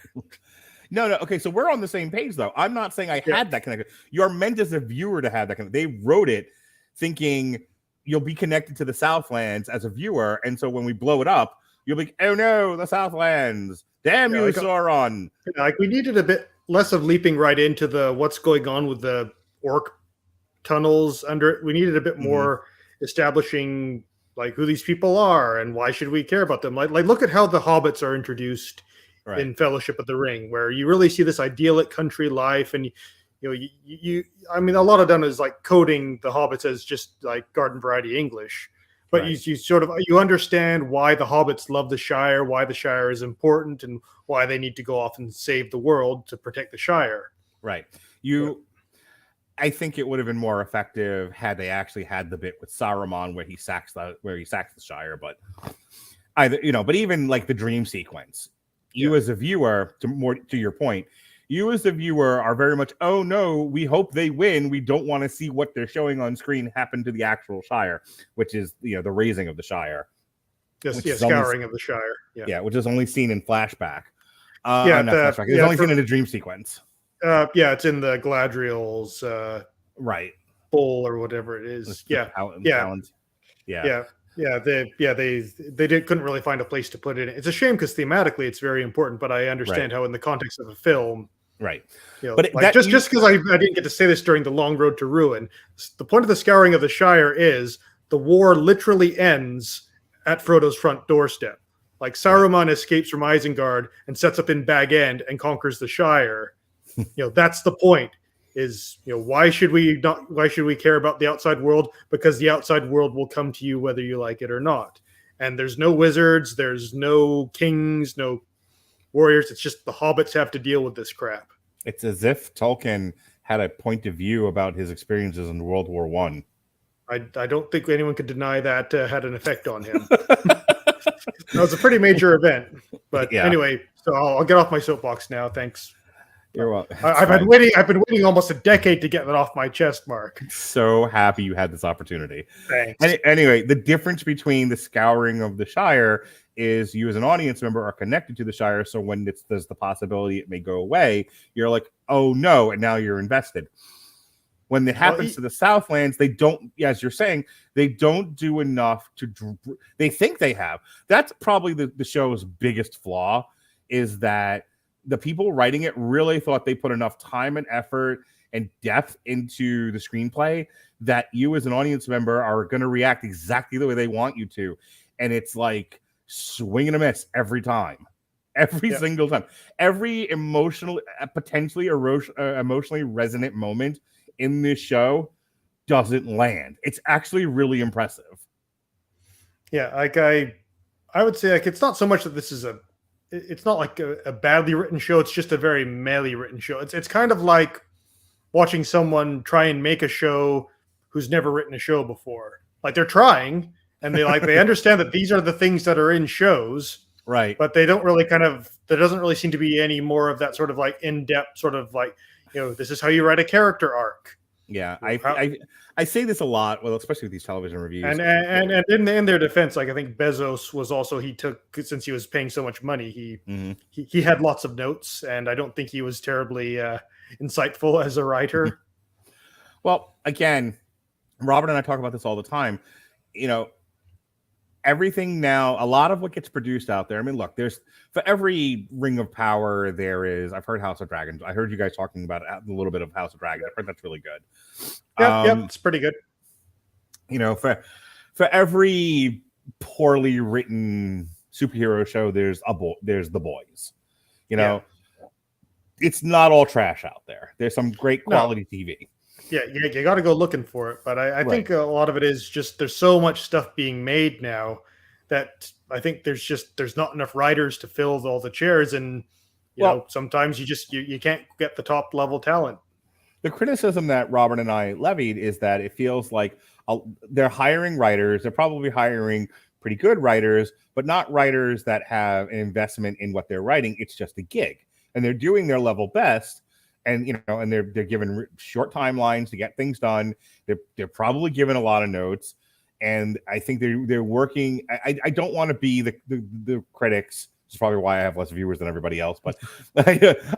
No. Okay, so we're on the same page, though. I'm not saying I had that connection. You're meant as a viewer to have that connection. They wrote it thinking you'll be connected to the Southlands as a viewer, and so when we blow it up, you'll be, oh no, the Southlands! Damn you, Sauron! Like we needed a bit less of leaping right into the what's going on with the orc tunnels under it. We needed a bit more establishing like who these people are and why should we care about them. Like look at how the hobbits are introduced in Fellowship of the Ring, where you really see this idyllic country life, and I mean, a lot of them is like coding the hobbits as just like garden variety English, but Right. you sort of you understand why the hobbits love the Shire, why the Shire is important, and why they need to go off and save the world to protect the Shire. Right. I think it would have been more effective had they actually had the bit with Saruman where he sacks the Shire. But but even like the dream sequence, you as a viewer, to your point, you as the viewer are very much, oh no, we hope they win. We don't want to see what they're showing on screen happen to the actual Shire, which is the raising of the Shire. Scouring of the Shire. Yeah, which is only seen in flashback. Flashback. It's only seen in a dream sequence. It's in the Gladriel's right bowl or whatever it is. They couldn't really find a place to put it in. It's a shame because thematically it's very important, but I understand how in the context of a film, right. But just because I didn't get to say this during the Long Road to Ruin, the point of the Scouring of the Shire is the war literally ends at Frodo's front doorstep. Like Saruman escapes from Isengard and sets up in Bag End and conquers the Shire. That's the point. Is why should we care about the outside world? Because the outside world will come to you whether you like it or not. And there's no wizards, there's no kings, no warriors. It's just the hobbits have to deal with this crap. It's as if Tolkien had a point of view about his experiences in World War One. I don't think anyone could deny that had an effect on him. That was a pretty major event. But anyway, so I'll get off my soapbox now. Thanks. You're welcome. I've been waiting almost a decade to get that off my chest, Mark. So happy you had this opportunity. Thanks. Anyway, the difference between the Scouring of the Shire is you as an audience member are connected to the Shire, so when there's the possibility it may go away, you're like, oh no, and now you're invested. When it happens to the Southlands, they don't, as you're saying, they don't do enough they think they have. That's probably the show's biggest flaw, is that the people writing it really thought they put enough time and effort and depth into the screenplay that you as an audience member are going to react exactly the way they want you to. And it's like swing and a miss every time. Every single time. Every potentially emotionally resonant moment in this show doesn't land. It's actually really impressive. Yeah, like I would say, like, it's not so much that this is it's not like a badly written show. It's just a very malely written show. It's kind of like watching someone try and make a show who's never written a show before. Like, they're trying, and they understand that these are the things that are in shows, right? But they don't really there doesn't really seem to be any more of that sort of like in-depth sort of like, this is how you write a character arc. Yeah, I say this a lot, well, especially with these television reviews. And in their defense, like, I think Bezos was also, since he was paying so much money, he had lots of notes, and I don't think he was terribly insightful as a writer. Well, again, Robert and I talk about this all the time. Everything now, a lot of what gets produced out there. I mean, look, there's for every Ring of Power, there is. I've heard House of Dragons. I heard you guys talking about a little bit of House of Dragons. I've heard that's really good. Yeah, it's pretty good. For every poorly written superhero show, there's The Boys. It's not all trash out there. There's some great quality TV. Yeah, you got to go looking for it. But I think a lot of it is just there's so much stuff being made now that I think there's not enough writers to fill all the chairs, and sometimes you can't get the top level talent. The criticism that Robert and I levied is that it feels like they're hiring writers. They're probably hiring pretty good writers, but not writers that have an investment in what they're writing. It's just a gig, and they're doing their level best. And and they're given short timelines to get things done. They're probably given a lot of notes, and I think they're working. I don't want to be the critics. Which is probably why I have less viewers than everybody else. But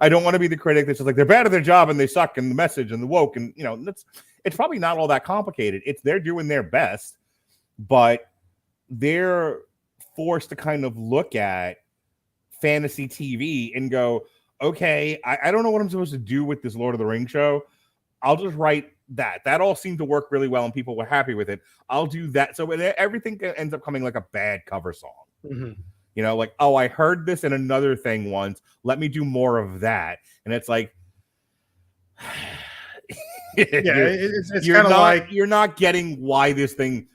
I don't want to be the critic that's just like they're bad at their job and they suck and the message and the woke and it's probably not all that complicated. They're doing their best, but they're forced to kind of look at fantasy TV and go, okay, I don't know what I'm supposed to do with this Lord of the Rings show. I'll just write that. That all seemed to work really well and people were happy with it. I'll do that. So everything ends up coming like a bad cover song. Mm-hmm. Like, oh, I heard this in another thing once. Let me do more of that. And it's like, it's kind of like you're not getting why this thing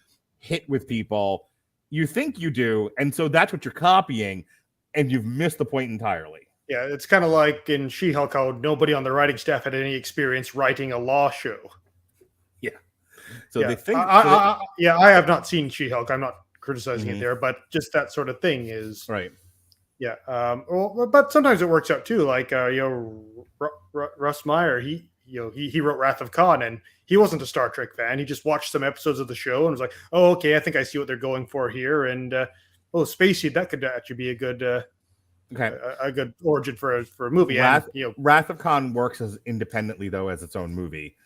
hit with people. You think you do, and so that's what you're copying, and you've missed the point entirely. Yeah, it's kind of like in She-Hulk how nobody on the writing staff had any experience writing a law show. Yeah. So yeah. they think. I have not seen She-Hulk. I'm not criticizing it there, but just that sort of thing is right. Yeah. But sometimes it works out too. Like Russ Meyer, he wrote Wrath of Khan, and he wasn't a Star Trek fan. He just watched some episodes of the show and was like, "Oh, okay, I think I see what they're going for here." And Spacey, that could actually be a good, a good origin for a movie. Wrath of Khan works as independently though as its own movie,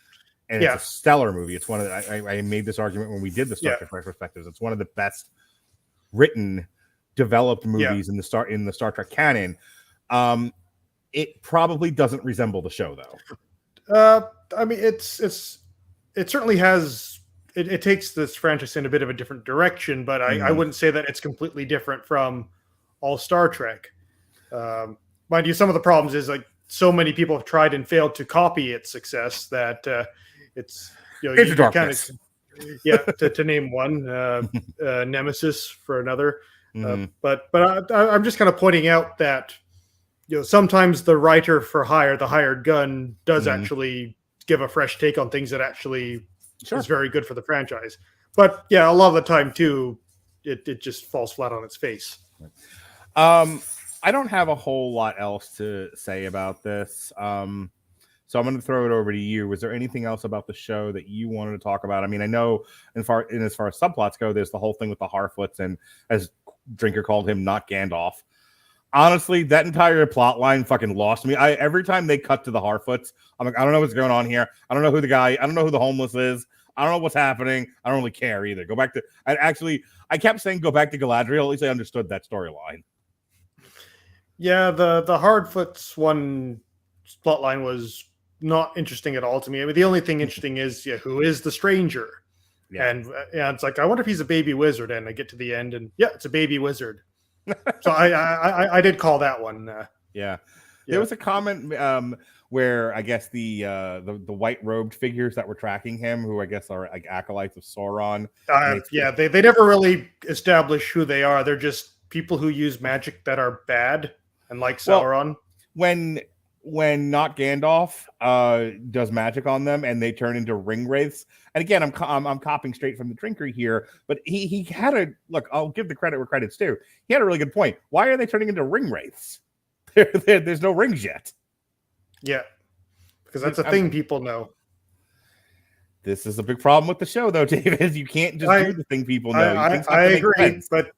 and it's a stellar movie. It's one of I made this argument when we did the Star Trek retrospectives. It's one of the best written, developed movies in the Star Trek canon. It probably doesn't resemble the show though. I mean, it certainly has. It takes this franchise in a bit of a different direction, but I wouldn't say that it's completely different from all Star Trek. Mind you, some of the problems is like so many people have tried and failed to copy its success that it's Into Darkness. To name one, Nemesis for another. But I'm just kind of pointing out that sometimes the writer for hire, the hired gun, does actually give a fresh take on things that actually is very good for the franchise. But yeah, a lot of the time too, it just falls flat on its face. I don't have a whole lot else to say about this. So I'm going to throw it over to you. Was there anything else about the show that you wanted to talk about? I mean, I know as far as subplots go, there's the whole thing with the Harfoots, and as Drinker called him, not Gandalf. Honestly, that entire plot line fucking lost me. Every time they cut to the Harfoots, I'm like, I don't know what's going on here. I don't know who I don't know who the homeless is. I don't know what's happening. I don't really care either. Go back to I kept saying go back to Galadriel. At least I understood that storyline. Yeah, the Hardfoots one plotline was not interesting at all to me. I mean, the only thing interesting is who is the stranger? Yeah. And it's like, I wonder if he's a baby wizard. And I get to the end, and it's a baby wizard. So I did call that one. There was a comment where I guess the white robed figures that were tracking him, who I guess are like acolytes of Sauron. They never really establish who they are. They're just people who use magic that are bad and like Sauron. Well, when not Gandalf does magic on them and they turn into ring wraiths. And again, I'm copying straight from the Drinker here, but he had a look. I'll give the credit where credit's due. He had a really good point. Why are they turning into ring wraiths? There's no rings yet. Yeah, because that's a thing people know. This is a big problem with the show, though, David. You can't just do the thing people know. I agree, but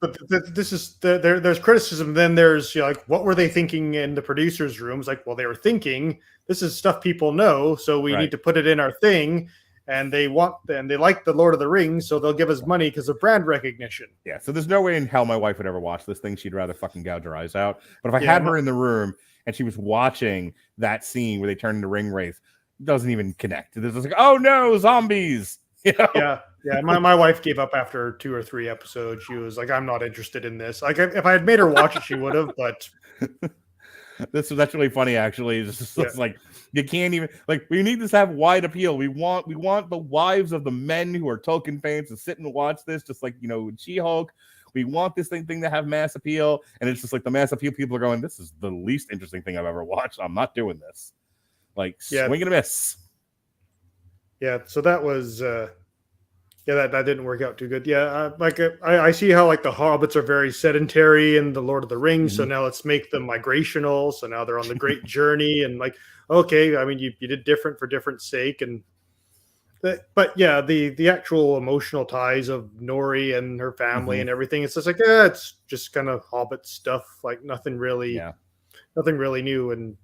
this is there's criticism. Then there's like, what were they thinking in the producers' rooms? Like, well, they were thinking this is stuff people know, so we need to put it in our thing. And they like the Lord of the Rings, so they'll give us money because of brand recognition. Yeah, so there's no way in hell my wife would ever watch this thing. She'd rather fucking gouge her eyes out. But if I had her in the room and she was watching that scene where they turn into ring wraiths, doesn't even connect. It's just like, oh no, zombies. Yeah. My wife gave up after 2 or 3 episodes. She was like, I'm not interested in this. Like, if I had made her watch it, she would have. But that's really funny, actually. It's like you can't even we need this to have wide appeal. We want the wives of the men who are Tolkien fans to sit and watch this, just like She-Hulk. We want this thing to have mass appeal, and it's just like the mass appeal people are going, this is the least interesting thing I've ever watched. I'm not doing this. Swing and a miss. Yeah, so that was that didn't work out too good. Yeah, I see how the hobbits are very sedentary in the Lord of the Rings. So now let's make them migrational. So now they're on the great journey, and okay, I mean you did different for different sake, but the actual emotional ties of Nori and her family and everything. It's just it's just kind of hobbit stuff. Nothing really new and.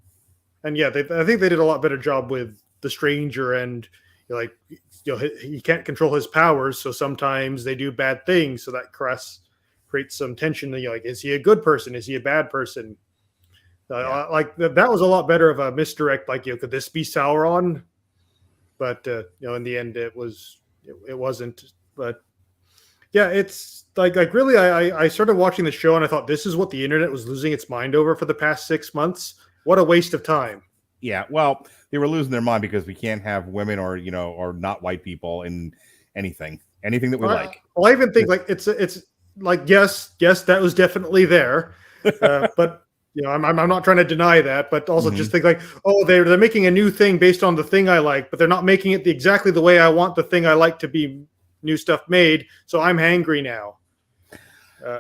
And I think they did a lot better job with the stranger, and he can't control his powers, so sometimes they do bad things. So that creates some tension. Is he a good person? Is he a bad person? That was a lot better of a misdirect. Could this be Sauron? But in the end, it wasn't. But yeah, it's really. I started watching the show and I thought this is what the internet was losing its mind over for the past 6 months. What a waste of time. Yeah, well, they were losing their mind because we can't have women or not white people in anything. Anything that we like. Well, I even think like it's like yes, that was definitely there, but I'm not trying to deny that, but also just think like, oh, they're making a new thing based on the thing I like, but they're not making it exactly the way I want the thing I like to be new stuff made. So I'm hangry now.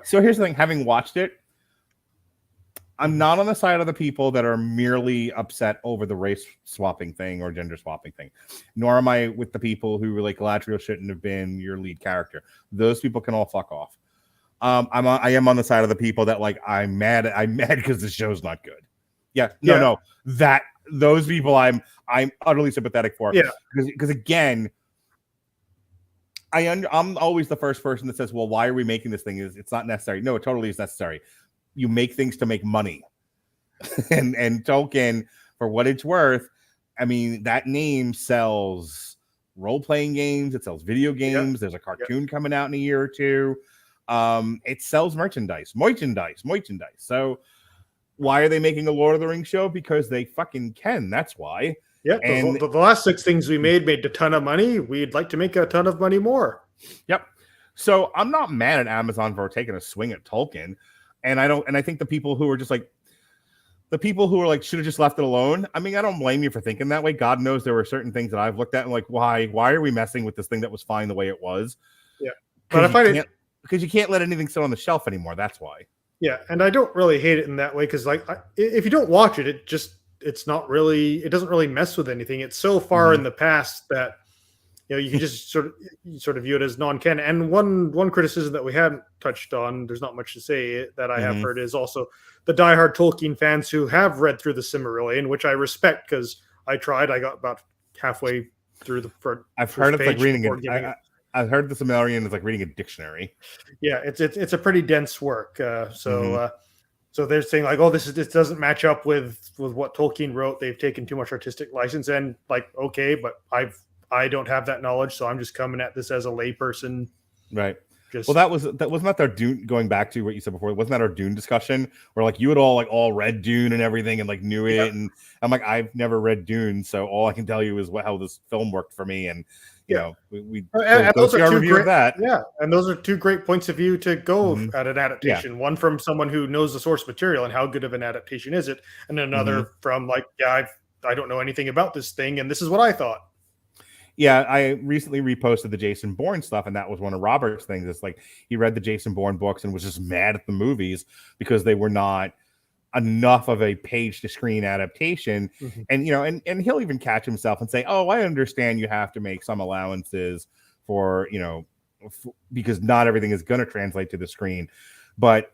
So here's the thing: having watched it, I'm not on the side of the people that are merely upset over the race swapping thing or gender swapping thing, nor am I with the people who were like Galadriel shouldn't have been your lead character. Those people can all fuck off. I am on the side of the people that like I'm mad because the show's not good. Yeah, no, that those people I'm utterly sympathetic for. Yeah, because again, I'm always the first person that says, well, why are we making this thing? It's not necessary. No, it totally is necessary. You make things to make money, and Tolkien, for what it's worth, I mean that name sells role-playing games. It sells video games. Yep. There's a cartoon coming out in a year or two. It sells merchandise. So why are they making a Lord of the Rings show? Because they fucking can. That's why. Yeah, and the last 6 things we made a ton of money. We'd like to make a ton of money more. Yep. So I'm not mad at Amazon for taking a swing at Tolkien, and I think the people who are just like should have just left it alone. I mean, I don't blame you for thinking that way. God knows there were certain things that I've looked at and like, why are we messing with this thing that was fine the way it was? Yeah, but I find it because you can't let anything sit on the shelf anymore. That's why. Yeah, and I don't really hate it in that way because, like, if you don't watch it, it doesn't really mess with anything. It's so far in the past that you can just sort of view it as non-canon. And one criticism that we hadn't touched on, there's not much to say that I have heard, is also the diehard Tolkien fans who have read through the Silmarillion, which I respect because I tried. I got about halfway through the first. I've heard it's like reading it. I've heard the Silmarillion is like reading a dictionary. Yeah, it's a pretty dense work. So they're saying like, oh, this doesn't match up with what Tolkien wrote. They've taken too much artistic license, and like, okay, but I don't have that knowledge, so I'm just coming at this as a layperson. Right. Well, wasn't that our Dune, going back to what you said before, wasn't that our Dune discussion where like you had all read Dune and everything and like knew it, and I'm like, I've never read Dune, so all I can tell you is how this film worked for me, and we those are two great, and those are 2 great points of view to go at an adaptation. Yeah. One from someone who knows the source material and how good of an adaptation is it, and another from like, I don't know anything about this thing, and this is what I thought. Yeah, I recently reposted the Jason Bourne stuff, and that was one of Robert's things. It's like he read the Jason Bourne books and was just mad at the movies because they were not enough of a page-to-screen adaptation. And and he'll even catch himself and say, "Oh, I understand you have to make some allowances for because not everything is going to translate to the screen." But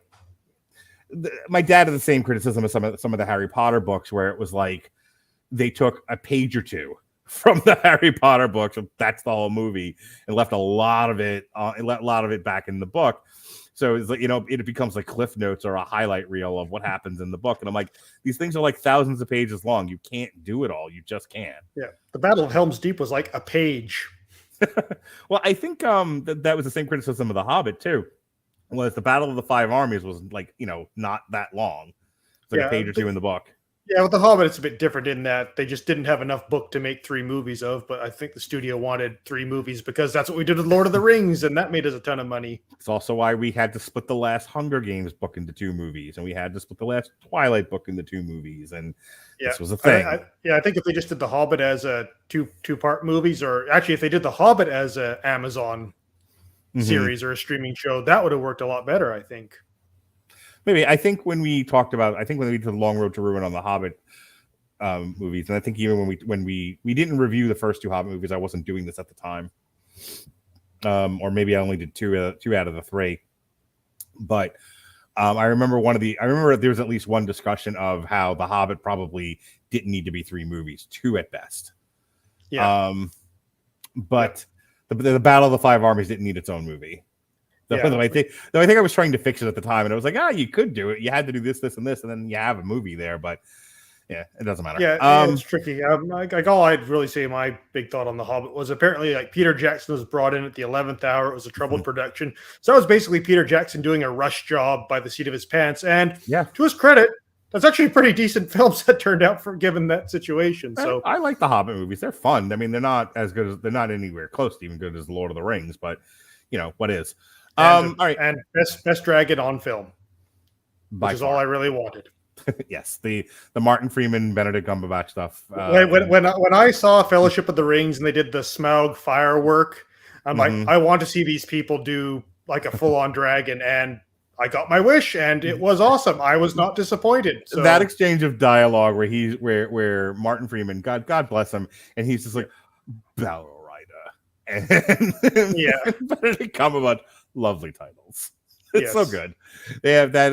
my dad had the same criticism of some of the Harry Potter books, where it was like they took a page or two from the Harry Potter books, that's the whole movie, and left a lot of it back in the book. So it's like, it becomes like Cliff Notes or a highlight reel of what happens in the book. And I'm like, these things are like thousands of pages long. You can't do it all. You just can't. Yeah. The Battle of Helm's Deep was like a page. Well, I think that was the same criticism of The Hobbit too. Was the Battle of the Five Armies was like, not that long. It's like a page or two in the book. Yeah, with The Hobbit, it's a bit different in that they just didn't have enough book to make 3 movies of, but I think the studio wanted 3 movies because that's what we did with Lord of the Rings, and that made us a ton of money. It's also why we had to split the last Hunger Games book into 2 movies, and we had to split the last Twilight book into 2 movies, and this was a thing. I think if they just did The Hobbit as a two-part movies, or actually if they did The Hobbit as a Amazon series or a streaming show, that would have worked a lot better, I think. Maybe. I think when we did the Long Road to Ruin on the Hobbit movies, and I think even when we didn't review the first 2 Hobbit movies, I wasn't doing this at the time, or maybe I only did 2 out of the 3. But I remember there was at least one discussion of how the Hobbit probably didn't need to be 3 movies, 2 at best. Yeah. But the Battle of the Five Armies didn't need its own movie. I think I was trying to fix it at the time, and I was like, you could do it. You had to do this, and this, and then you have a movie there. But yeah, it doesn't matter. Yeah, it's tricky. Like all I'd really say, my big thought on The Hobbit was apparently like Peter Jackson was brought in at the 11th hour. It was a troubled production, so that was basically Peter Jackson doing a rush job by the seat of his pants. And to his credit, that's actually pretty decent films that turned out for given that situation. So I like the Hobbit movies. They're fun. I mean, they're not as good as they're not anywhere close to even good as the Lord of the Rings, but what is? all right. and best dragon on film, By which is all I really wanted. Yes, the Martin Freeman, Benedict Cumberbatch stuff. When I saw Fellowship of the Rings and they did the Smaug firework, I'm like, I want to see these people do like a full on dragon, and I got my wish, and it was awesome. I was not disappointed. So that exchange of dialogue where Martin Freeman, God bless him, and he's just like Battle Rider, and Benedict Cumberbatch, lovely titles. It's so good. They have that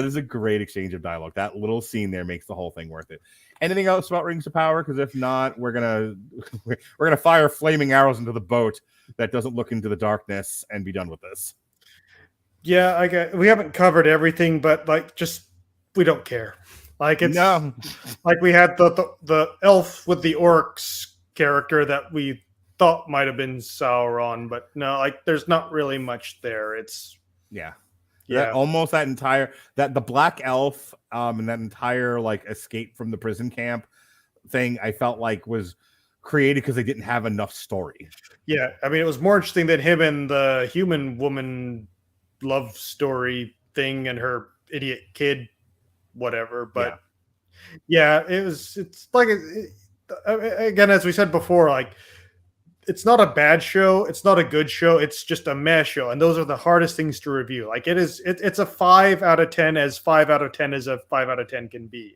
is a great exchange of dialogue. That little scene there makes the whole thing worth it. Anything else about Rings of Power? Because if not, we're gonna fire flaming arrows into the boat that doesn't look into the darkness and be done with this. Yeah, we haven't covered everything, but we don't care. Like it's like we had the elf with the orcs character that we thought might have been Sauron, but no, like there's not really much there. It's almost that entire the black elf and that entire like escape from the prison camp thing I felt like was created because they didn't have enough story. Yeah, I mean it was more interesting than him and the human woman love story thing and her idiot kid whatever, but it's like again, as we said before, like it's not a bad show, it's not a good show, it's just a meh show, and those are the hardest things to review. Like it's a 5 out of 10 as 5 out of 10 as a 5 out of 10 can be.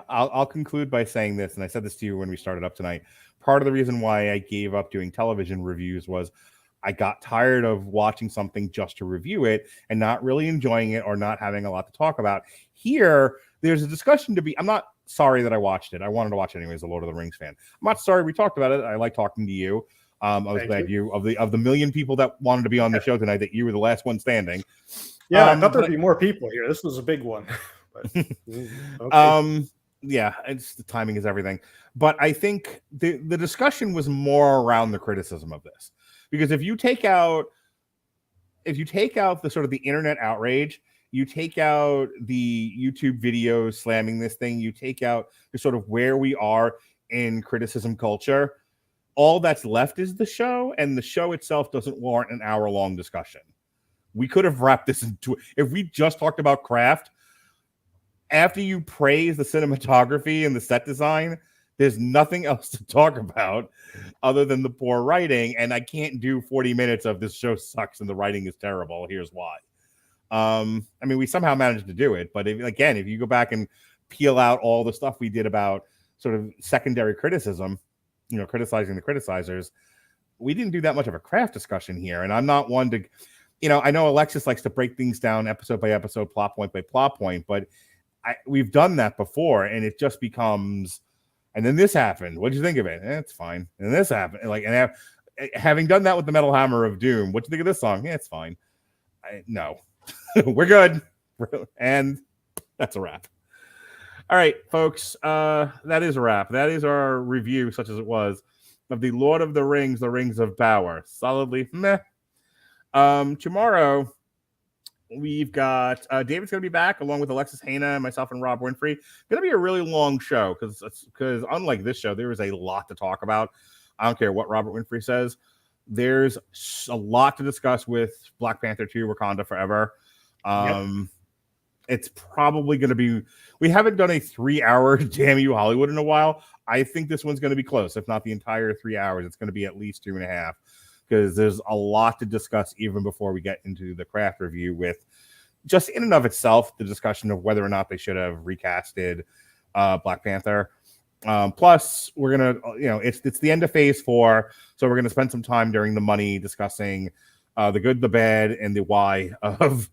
I'll conclude by saying this, and I said this to you when we started up tonight. Part of the reason why I gave up doing television reviews was I got tired of watching something just to review it and not really enjoying it or not having a lot to talk about. Here, there's a discussion to be. I'm not sorry that I watched it. I wanted to watch it anyway as a Lord of the Rings fan. I'm not sorry we talked about it. I like talking to you. I was glad you of the million people that wanted to be on the show tonight, that you were the last one standing. Yeah, I thought there'd be more people here. This was a big one. But, okay. It's the timing is everything. But I think the discussion was more around the criticism of this. Because if you take out the sort of the internet outrage, you take out the YouTube videos slamming this thing, you take out the sort of where we are in criticism culture, all that's left is the show, and the show itself doesn't warrant an hour-long discussion. We could have wrapped this into, if we just talked about craft, after you praise the cinematography and the set design, there's nothing else to talk about other than the poor writing, and I can't do 40 minutes of this show sucks and the writing is terrible. Here's why. I mean, we somehow managed to do it, but if you go back and peel out all the stuff we did about sort of secondary criticism, criticizing the criticizers, we didn't do that much of a craft discussion here. And I'm not one to, I know Alexis likes to break things down episode by episode, plot point by plot point, but we've done that before, and it just becomes, and then this happened. What do you think of it? It's fine. And this happened. Having done that with the Metal Hammer of Doom, what do you think of this song? It's fine. No. We're good. And that's a wrap. All right, folks. That is a wrap. That is our review, such as it was, of the Lord of the Rings, the Rings of Power. Solidly meh. Tomorrow, we've got David's going to be back along with Alexis Hana and myself and Rob Winfrey. Going to be a really long show because unlike this show, there is a lot to talk about. I don't care what Robert Winfrey says. There's a lot to discuss with Black Panther 2, Wakanda Forever. It's probably going to be, we haven't done a 3-hour Damn You Hollywood in a while. I think this one's going to be close, if not the entire 3 hours. It's going to be at least 2.5, because there's a lot to discuss even before we get into the craft review, with just in and of itself, the discussion of whether or not they should have recasted Black Panther. Plus, we're going to, it's the end of phase 4. So we're going to spend some time during the money discussing the good, the bad, and the why of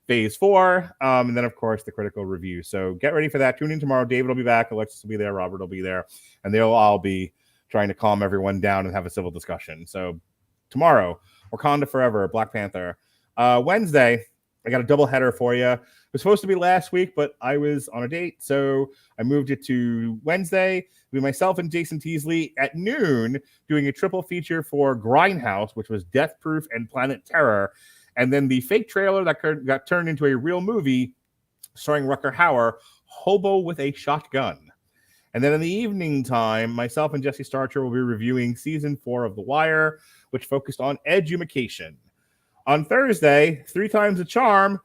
phase 4. And then, of course, the critical review. So get ready for that. Tune in tomorrow. David will be back. Alexis will be there. Robert will be there. And they'll all be trying to calm everyone down and have a civil discussion. So tomorrow, Wakanda Forever, Black Panther. Wednesday, I got a double header for you. It was supposed to be last week, but I was on a date, so I moved it to Wednesday. With myself and Jason Teasley at noon doing a triple feature for Grindhouse, which was Death Proof and Planet Terror, and then the fake trailer that got turned into a real movie, starring Rucker Hauer, Hobo with a Shotgun. And then in the evening time, myself and Jesse Starcher will be reviewing season 4 of The Wire, which focused on edumacation. On Thursday, 3 Times a Charm.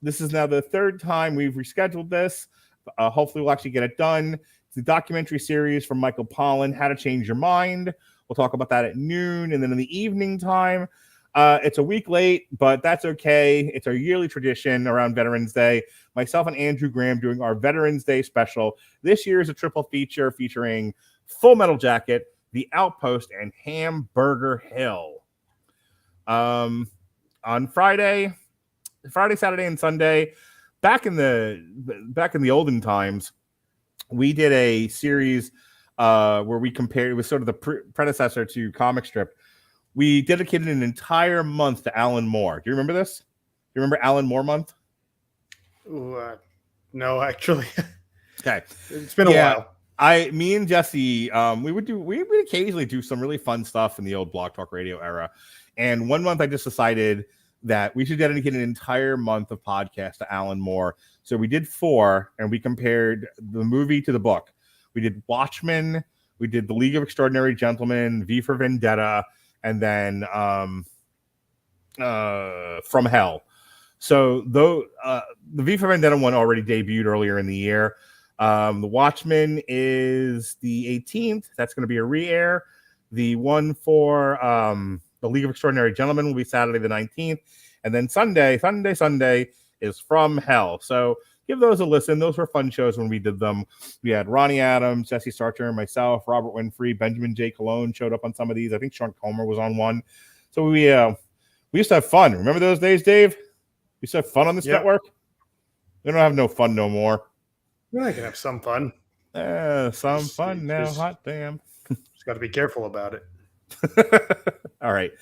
This is now the 3rd time we've rescheduled this. Hopefully we'll actually get it done. It's a documentary series from Michael Pollan, How to Change Your Mind. We'll talk about that at noon. And then in the evening time, it's a week late, but that's okay. It's our yearly tradition around Veterans Day. Myself and Andrew Graham doing our Veterans Day special. This year is a triple feature featuring Full Metal Jacket, The Outpost, and Hamburger Hill. On Friday, Saturday, and Sunday, back in the olden times, we did a series where we compared. It was sort of the predecessor to Comic Strip. We dedicated an entire month to Alan Moore. Do you remember this? Do you remember Alan Moore month? Ooh, no, actually. Okay, It's been a while. Me and Jesse, we would occasionally do some really fun stuff in the old Blog Talk Radio era. And one month I just decided that we should dedicate an entire month of podcast to Alan Moore. So we did 4, and we compared the movie to the book. We did Watchmen, we did The League of Extraordinary Gentlemen, V for Vendetta, and then From Hell. So though the V for Vendetta one already debuted earlier in the year. The Watchmen is the 18th. That's going to be a re-air. The one for The League of Extraordinary Gentlemen will be Saturday the 19th. And then Sunday is From Hell. So give those a listen. Those were fun shows when we did them. We had Ronnie Adams, Jesse Starcher, myself, Robert Winfrey, Benjamin J. Cologne showed up on some of these. I think Sean Comer was on one. So we used to have fun. Remember those days, Dave? We used to have fun on this network. We don't have no fun no more. Well, I can have some fun. Some fun now. Hot damn. Just got to be careful about it. All right.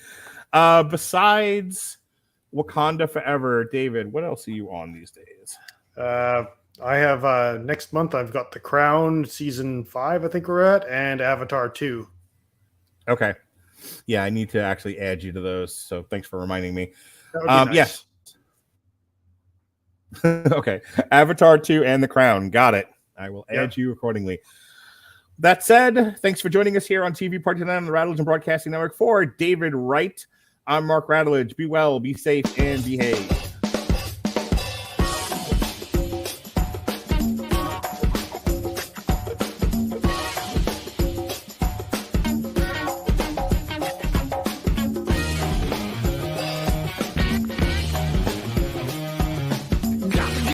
Besides Wakanda Forever, David, what else are you on these days? I have next month. I've got The Crown season 5. I think we're at, and Avatar 2. Okay. Yeah, I need to actually add you to those. So thanks for reminding me. That would be nice. Yes. Okay. Avatar 2 and The Crown. Got it. I will add you accordingly. That said, thanks for joining us here on TV Part 9 on the Radulich and Broadcasting Network. For David Wright, I'm Mark Radulich. Be well, be safe, and behave.